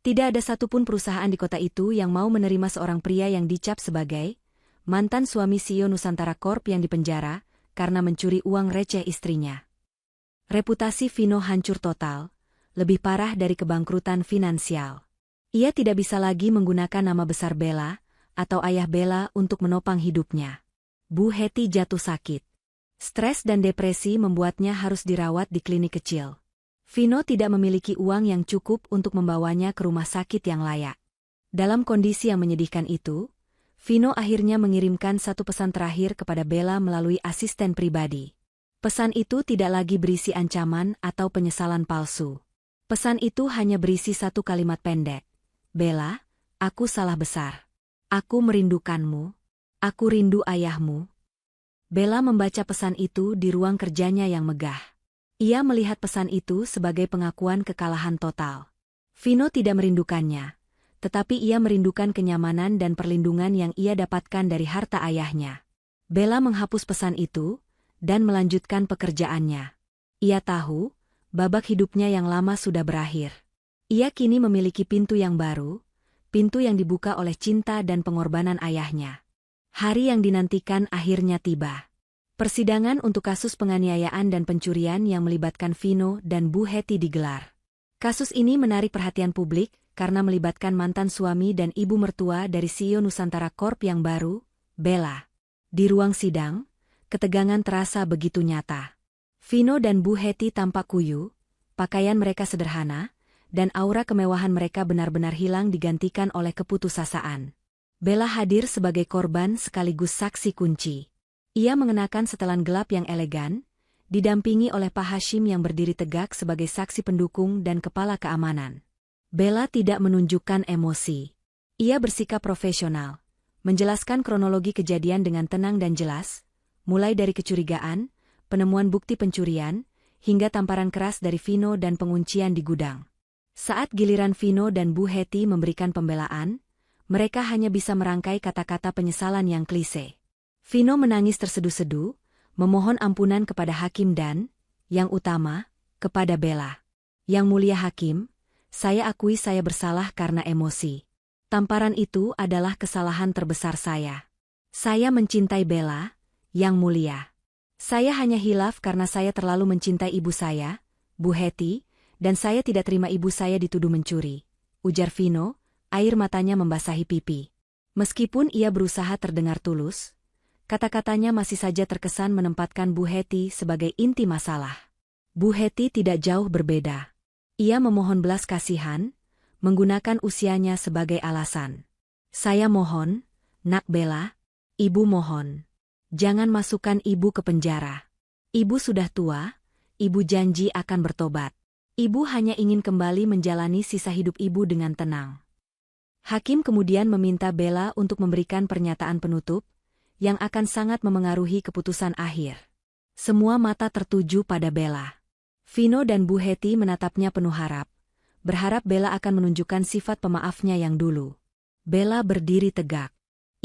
Tidak ada satupun perusahaan di kota itu yang mau menerima seorang pria yang dicap sebagai mantan suami CEO Nusantara Corp yang dipenjara karena mencuri uang receh istrinya. Reputasi Vino hancur total, lebih parah dari kebangkrutan finansial. Ia tidak bisa lagi menggunakan nama besar Bella atau ayah Bella untuk menopang hidupnya. Bu Hetty jatuh sakit. Stres dan depresi membuatnya harus dirawat di klinik kecil. Vino tidak memiliki uang yang cukup untuk membawanya ke rumah sakit yang layak. Dalam kondisi yang menyedihkan itu, Vino akhirnya mengirimkan satu pesan terakhir kepada Bella melalui asisten pribadi. Pesan itu tidak lagi berisi ancaman atau penyesalan palsu. Pesan itu hanya berisi satu kalimat pendek. Bella, aku salah besar. Aku merindukanmu. Aku rindu ayahmu. Bella membaca pesan itu di ruang kerjanya yang megah. Ia melihat pesan itu sebagai pengakuan kekalahan total. Vino tidak merindukannya, tetapi ia merindukan kenyamanan dan perlindungan yang ia dapatkan dari harta ayahnya. Bella menghapus pesan itu dan melanjutkan pekerjaannya. Ia tahu, babak hidupnya yang lama sudah berakhir. Ia kini memiliki pintu yang baru, pintu yang dibuka oleh cinta dan pengorbanan ayahnya. Hari yang dinantikan akhirnya tiba. Persidangan untuk kasus penganiayaan dan pencurian yang melibatkan Vino dan Bu Hetty digelar. Kasus ini menarik perhatian publik karena melibatkan mantan suami dan ibu mertua dari CEO Nusantara Corp yang baru, Bella. Di ruang sidang, ketegangan terasa begitu nyata. Vino dan Bu Hetty tampak kuyu, pakaian mereka sederhana, dan aura kemewahan mereka benar-benar hilang digantikan oleh keputusasaan. Bella hadir sebagai korban sekaligus saksi kunci. Ia mengenakan setelan gelap yang elegan, didampingi oleh Pak Hashim yang berdiri tegak sebagai saksi pendukung dan kepala keamanan. Bella tidak menunjukkan emosi. Ia bersikap profesional, menjelaskan kronologi kejadian dengan tenang dan jelas, mulai dari kecurigaan, penemuan bukti pencurian, hingga tamparan keras dari Vino dan penguncian di gudang. Saat giliran Vino dan Bu Hetty memberikan pembelaan, mereka hanya bisa merangkai kata-kata penyesalan yang klise. Vino menangis terseduh-seduh, memohon ampunan kepada hakim dan, yang utama, kepada Bella. Yang mulia hakim, saya akui saya bersalah karena emosi. Tamparan itu adalah kesalahan terbesar saya. Saya mencintai Bella, yang mulia. Saya hanya hilaf karena saya terlalu mencintai ibu saya, Bu Hetty, dan saya tidak terima ibu saya dituduh mencuri, ujar Vino, air matanya membasahi pipi. Meskipun ia berusaha terdengar tulus, kata-katanya masih saja terkesan menempatkan Bu Hetty sebagai inti masalah. Bu Hetty tidak jauh berbeda. Ia memohon belas kasihan, menggunakan usianya sebagai alasan. Saya mohon, Nak Bella, ibu mohon. Jangan masukkan ibu ke penjara. Ibu sudah tua, ibu janji akan bertobat. Ibu hanya ingin kembali menjalani sisa hidup ibu dengan tenang. Hakim kemudian meminta Bella untuk memberikan pernyataan penutup, yang akan sangat memengaruhi keputusan akhir. Semua mata tertuju pada Bella. Vino dan Bu Hetty menatapnya penuh harap, berharap Bella akan menunjukkan sifat pemaafnya yang dulu. Bella berdiri tegak.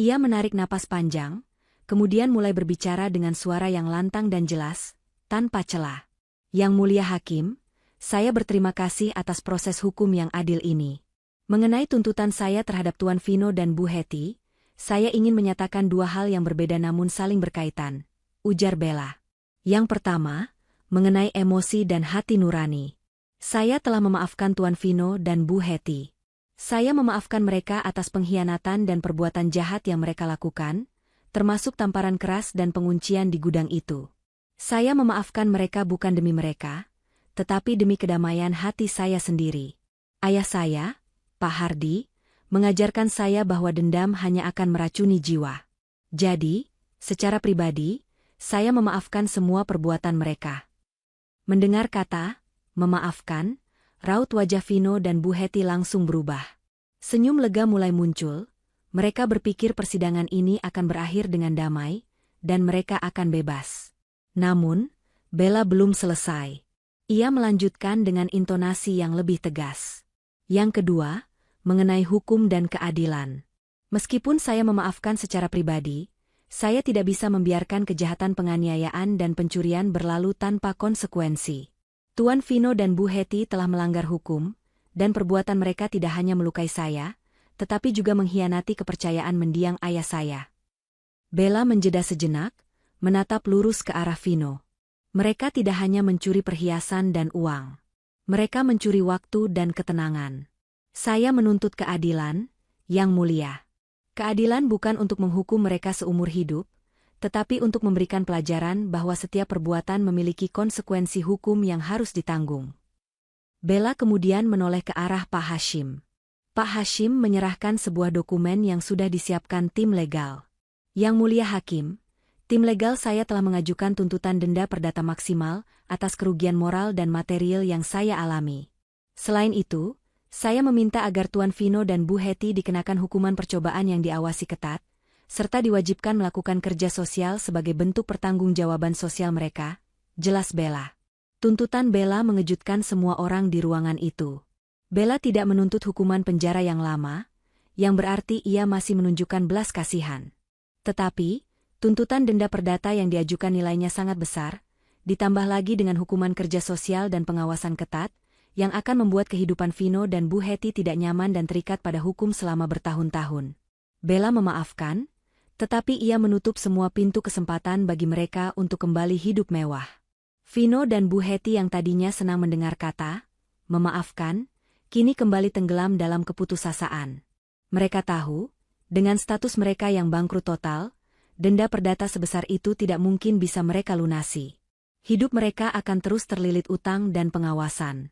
Ia menarik napas panjang, kemudian mulai berbicara dengan suara yang lantang dan jelas, tanpa celah. Yang mulia hakim, saya berterima kasih atas proses hukum yang adil ini. Mengenai tuntutan saya terhadap Tuan Vino dan Bu Hetty, saya ingin menyatakan dua hal yang berbeda namun saling berkaitan, ujar Bella. Yang pertama, mengenai emosi dan hati nurani. Saya telah memaafkan Tuan Vino dan Bu Hetty. Saya memaafkan mereka atas pengkhianatan dan perbuatan jahat yang mereka lakukan, termasuk tamparan keras dan penguncian di gudang itu. Saya memaafkan mereka bukan demi mereka, tetapi demi kedamaian hati saya sendiri. Ayah saya, Pak Hardi, mengajarkan saya bahwa dendam hanya akan meracuni jiwa. Jadi, secara pribadi, saya memaafkan semua perbuatan mereka. Mendengar kata, memaafkan, raut wajah Vino dan Bu Hetty langsung berubah. Senyum lega mulai muncul, mereka berpikir persidangan ini akan berakhir dengan damai, dan mereka akan bebas. Namun, Bella belum selesai. Ia melanjutkan dengan intonasi yang lebih tegas. Yang kedua, mengenai hukum dan keadilan. Meskipun saya memaafkan secara pribadi, saya tidak bisa membiarkan kejahatan penganiayaan dan pencurian berlalu tanpa konsekuensi. Tuan Vino dan Bu Hetty telah melanggar hukum, dan perbuatan mereka tidak hanya melukai saya, tetapi juga mengkhianati kepercayaan mendiang ayah saya. Bella menjeda sejenak, menatap lurus ke arah Vino. Mereka tidak hanya mencuri perhiasan dan uang. Mereka mencuri waktu dan ketenangan. Saya menuntut keadilan, Yang Mulia. Keadilan bukan untuk menghukum mereka seumur hidup, tetapi untuk memberikan pelajaran bahwa setiap perbuatan memiliki konsekuensi hukum yang harus ditanggung. Bella kemudian menoleh ke arah Pak Hashim. Pak Hashim menyerahkan sebuah dokumen yang sudah disiapkan tim legal. Yang Mulia Hakim, tim legal saya telah mengajukan tuntutan denda perdata maksimal atas kerugian moral dan material yang saya alami. Selain itu, saya meminta agar Tuan Vino dan Bu Hetty dikenakan hukuman percobaan yang diawasi ketat, serta diwajibkan melakukan kerja sosial sebagai bentuk pertanggungjawaban sosial mereka, jelas Bella. Tuntutan Bella mengejutkan semua orang di ruangan itu. Bella tidak menuntut hukuman penjara yang lama, yang berarti ia masih menunjukkan belas kasihan. Tetapi, tuntutan denda perdata yang diajukan nilainya sangat besar, ditambah lagi dengan hukuman kerja sosial dan pengawasan ketat, yang akan membuat kehidupan Vino dan Bu Hetty tidak nyaman dan terikat pada hukum selama bertahun-tahun. Bella memaafkan, tetapi ia menutup semua pintu kesempatan bagi mereka untuk kembali hidup mewah. Vino dan Bu Hetty yang tadinya senang mendengar kata, memaafkan, kini kembali tenggelam dalam keputusasaan. Mereka tahu, dengan status mereka yang bangkrut total, denda perdata sebesar itu tidak mungkin bisa mereka lunasi. Hidup mereka akan terus terlilit utang dan pengawasan.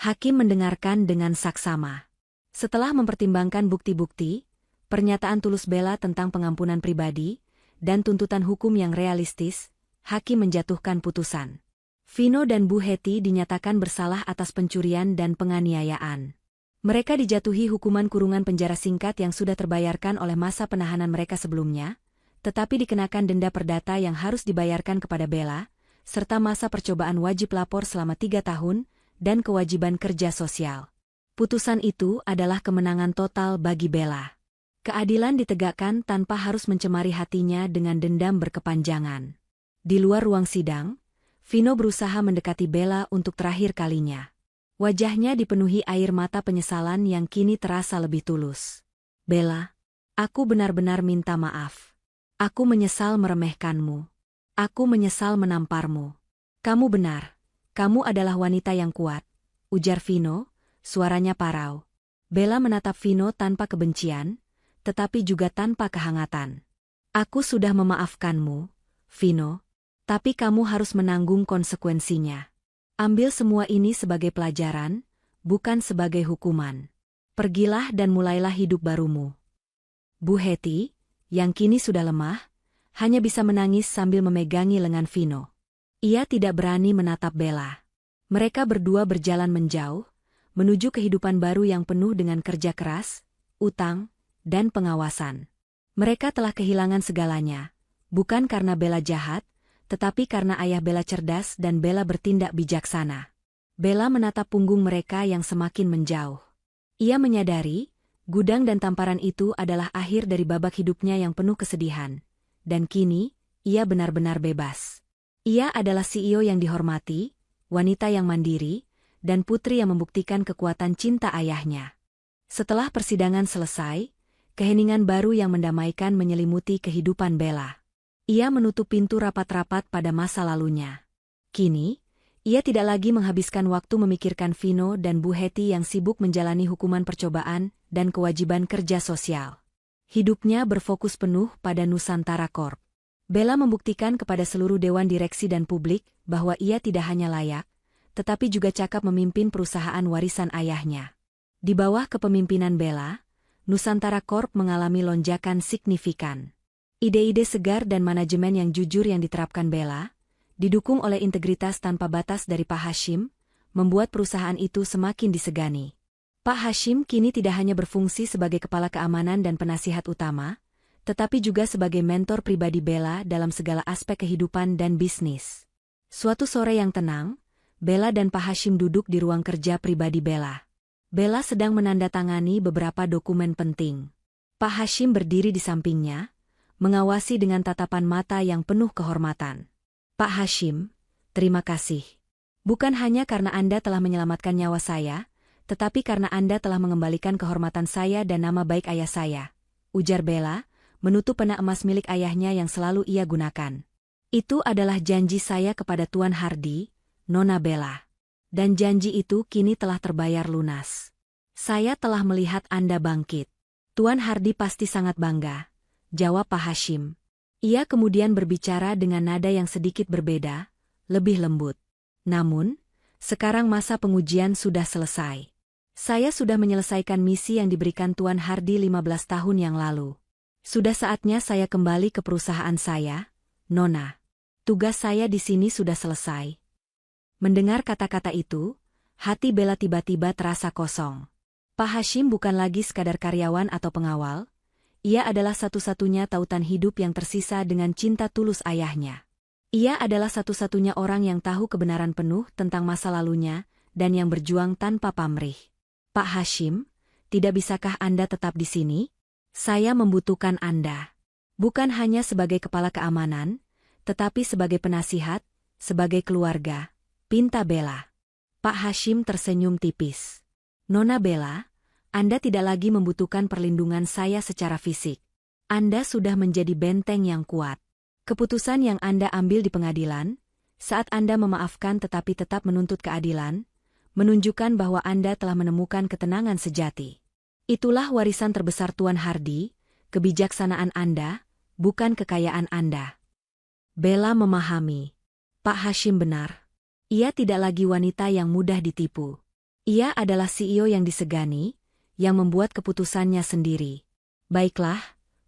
Hakim mendengarkan dengan saksama. Setelah mempertimbangkan bukti-bukti, pernyataan tulus Bella tentang pengampunan pribadi, dan tuntutan hukum yang realistis, Hakim menjatuhkan putusan. Vino dan Bu Hetty dinyatakan bersalah atas pencurian dan penganiayaan. Mereka dijatuhi hukuman kurungan penjara singkat yang sudah terbayarkan oleh masa penahanan mereka sebelumnya, tetapi dikenakan denda perdata yang harus dibayarkan kepada Bella, serta masa percobaan wajib lapor selama 3 tahun, dan kewajiban kerja sosial. Putusan itu adalah kemenangan total bagi Bella. Keadilan ditegakkan tanpa harus mencemari hatinya dengan dendam berkepanjangan. Di luar ruang sidang, Vino berusaha mendekati Bella untuk terakhir kalinya. Wajahnya dipenuhi air mata penyesalan yang kini terasa lebih tulus. Bella, aku benar-benar minta maaf. Aku menyesal meremehkanmu. Aku menyesal menamparmu. Kamu benar. Kamu adalah wanita yang kuat, ujar Vino, suaranya parau. Bella menatap Vino tanpa kebencian, tetapi juga tanpa kehangatan. Aku sudah memaafkanmu, Vino, tapi kamu harus menanggung konsekuensinya. Ambil semua ini sebagai pelajaran, bukan sebagai hukuman. Pergilah dan mulailah hidup barumu. Bu Hetty, yang kini sudah lemah, hanya bisa menangis sambil memegangi lengan Vino. Ia tidak berani menatap Bella. Mereka berdua berjalan menjauh, menuju kehidupan baru yang penuh dengan kerja keras, utang, dan pengawasan. Mereka telah kehilangan segalanya, bukan karena Bella jahat, tetapi karena ayah Bella cerdas dan Bella bertindak bijaksana. Bella menatap punggung mereka yang semakin menjauh. Ia menyadari, gudang dan tamparan itu adalah akhir dari babak hidupnya yang penuh kesedihan. Dan kini, ia benar-benar bebas. Ia adalah CEO yang dihormati, wanita yang mandiri, dan putri yang membuktikan kekuatan cinta ayahnya. Setelah persidangan selesai, keheningan baru yang mendamaikan menyelimuti kehidupan Bella. Ia menutup pintu rapat-rapat pada masa lalunya. Kini, ia tidak lagi menghabiskan waktu memikirkan Vino dan Bu Hetty yang sibuk menjalani hukuman percobaan dan kewajiban kerja sosial. Hidupnya berfokus penuh pada Nusantara Corp. Bella membuktikan kepada seluruh dewan direksi dan publik bahwa ia tidak hanya layak, tetapi juga cakap memimpin perusahaan warisan ayahnya. Di bawah kepemimpinan Bella, Nusantara Corp mengalami lonjakan signifikan. Ide-ide segar dan manajemen yang jujur yang diterapkan Bella, didukung oleh integritas tanpa batas dari Pak Hashim, membuat perusahaan itu semakin disegani. Pak Hashim kini tidak hanya berfungsi sebagai kepala keamanan dan penasihat utama, tetapi juga sebagai mentor pribadi Bella dalam segala aspek kehidupan dan bisnis. Suatu sore yang tenang, Bella dan Pak Hashim duduk di ruang kerja pribadi Bella. Bella sedang menandatangani beberapa dokumen penting. Pak Hashim berdiri di sampingnya, mengawasi dengan tatapan mata yang penuh kehormatan. Pak Hashim, terima kasih. Bukan hanya karena Anda telah menyelamatkan nyawa saya, tetapi karena Anda telah mengembalikan kehormatan saya dan nama baik ayah saya, ujar Bella, menutup pena emas milik ayahnya yang selalu ia gunakan. Itu adalah janji saya kepada Tuan Hardy, Nona Bella. Dan janji itu kini telah terbayar lunas. Saya telah melihat Anda bangkit. Tuan Hardy pasti sangat bangga, jawab Pak Hashim. Ia kemudian berbicara dengan nada yang sedikit berbeda, lebih lembut. Namun, sekarang masa pengujian sudah selesai. Saya sudah menyelesaikan misi yang diberikan Tuan Hardy 15 tahun yang lalu. Sudah saatnya saya kembali ke perusahaan saya, Nona. Tugas saya di sini sudah selesai. Mendengar kata-kata itu, hati Bella tiba-tiba terasa kosong. Pak Hashim bukan lagi sekadar karyawan atau pengawal, ia adalah satu-satunya tautan hidup yang tersisa dengan cinta tulus ayahnya. Ia adalah satu-satunya orang yang tahu kebenaran penuh tentang masa lalunya dan yang berjuang tanpa pamrih. Pak Hashim, tidak bisakah Anda tetap di sini? Saya membutuhkan Anda. Bukan hanya sebagai kepala keamanan, tetapi sebagai penasihat, sebagai keluarga, pinta Bella. Pak Hashim tersenyum tipis. Nona Bella, Anda tidak lagi membutuhkan perlindungan saya secara fisik. Anda sudah menjadi benteng yang kuat. Keputusan yang Anda ambil di pengadilan, saat Anda memaafkan tetapi tetap menuntut keadilan, menunjukkan bahwa Anda telah menemukan ketenangan sejati. Itulah warisan terbesar Tuan Hardy, kebijaksanaan Anda, bukan kekayaan Anda. Bella memahami. Pak Hashim benar. Ia tidak lagi wanita yang mudah ditipu. Ia adalah CEO yang disegani, yang membuat keputusannya sendiri. Baiklah,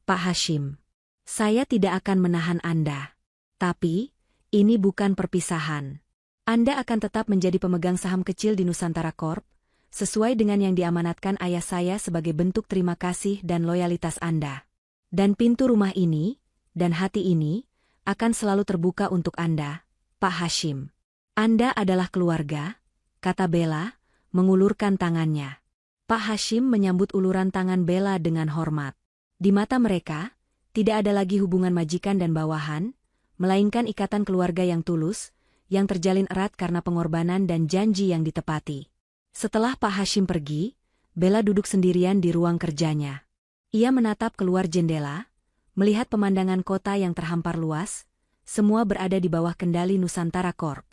Pak Hashim. Saya tidak akan menahan Anda. Tapi, ini bukan perpisahan. Anda akan tetap menjadi pemegang saham kecil di Nusantara Corp, sesuai dengan yang diamanatkan ayah saya sebagai bentuk terima kasih dan loyalitas Anda. Dan pintu rumah ini, dan hati ini, akan selalu terbuka untuk Anda, Pak Hashim. Anda adalah keluarga, kata Bella, mengulurkan tangannya. Pak Hashim menyambut uluran tangan Bella dengan hormat. Di mata mereka, tidak ada lagi hubungan majikan dan bawahan, melainkan ikatan keluarga yang tulus, yang terjalin erat karena pengorbanan dan janji yang ditepati. Setelah Pak Hashim pergi, Bella duduk sendirian di ruang kerjanya. Ia menatap keluar jendela, melihat pemandangan kota yang terhampar luas, semua berada di bawah kendali Nusantara Corp.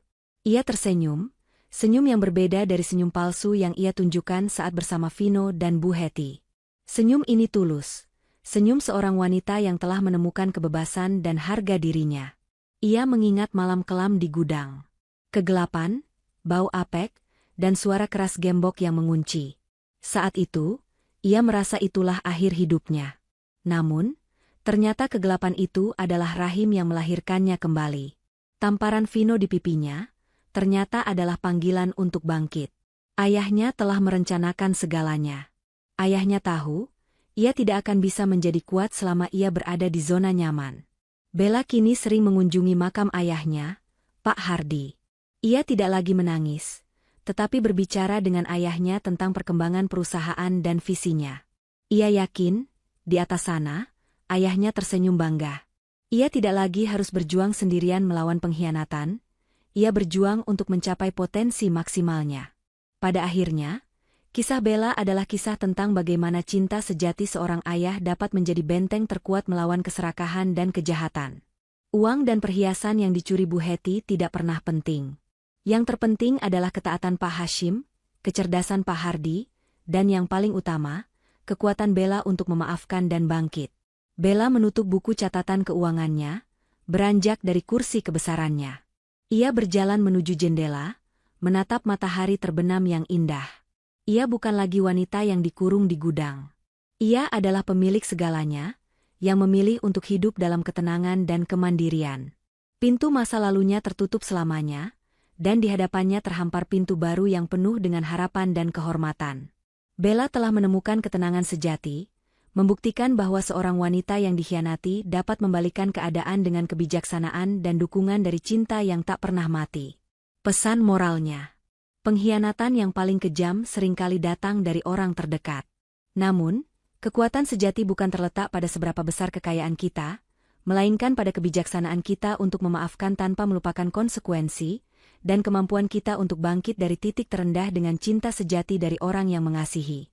Ia tersenyum, senyum yang berbeda dari senyum palsu yang ia tunjukkan saat bersama Vino dan Bu Hetty. Senyum ini tulus, senyum seorang wanita yang telah menemukan kebebasan dan harga dirinya. Ia mengingat malam kelam di gudang. Kegelapan, bau apek, dan suara keras gembok yang mengunci. Saat itu, ia merasa itulah akhir hidupnya. Namun, ternyata kegelapan itu adalah rahim yang melahirkannya kembali. Tamparan Vino di pipinya, ternyata adalah panggilan untuk bangkit. Ayahnya telah merencanakan segalanya. Ayahnya tahu, ia tidak akan bisa menjadi kuat selama ia berada di zona nyaman. Bella kini sering mengunjungi makam ayahnya, Pak Hardy. Ia tidak lagi menangis, tetapi berbicara dengan ayahnya tentang perkembangan perusahaan dan visinya. Ia yakin, di atas sana, ayahnya tersenyum bangga. Ia tidak lagi harus berjuang sendirian melawan pengkhianatan, ia berjuang untuk mencapai potensi maksimalnya. Pada akhirnya, kisah Bella adalah kisah tentang bagaimana cinta sejati seorang ayah dapat menjadi benteng terkuat melawan keserakahan dan kejahatan. Uang dan perhiasan yang dicuri Bu Hetty tidak pernah penting. Yang terpenting adalah ketaatan Pak Hashim, kecerdasan Pak Hardy, dan yang paling utama, kekuatan Bella untuk memaafkan dan bangkit. Bella menutup buku catatan keuangannya, beranjak dari kursi kebesarannya. Ia berjalan menuju jendela, menatap matahari terbenam yang indah. Ia bukan lagi wanita yang dikurung di gudang. Ia adalah pemilik segalanya, yang memilih untuk hidup dalam ketenangan dan kemandirian. Pintu masa lalunya tertutup selamanya, dan di hadapannya terhampar pintu baru yang penuh dengan harapan dan kehormatan. Bella telah menemukan ketenangan sejati, membuktikan bahwa seorang wanita yang dikhianati dapat membalikan keadaan dengan kebijaksanaan dan dukungan dari cinta yang tak pernah mati. Pesan moralnya. Pengkhianatan yang paling kejam seringkali datang dari orang terdekat. Namun, kekuatan sejati bukan terletak pada seberapa besar kekayaan kita, melainkan pada kebijaksanaan kita untuk memaafkan tanpa melupakan konsekuensi, dan kemampuan kita untuk bangkit dari titik terendah dengan cinta sejati dari orang yang mengasihi.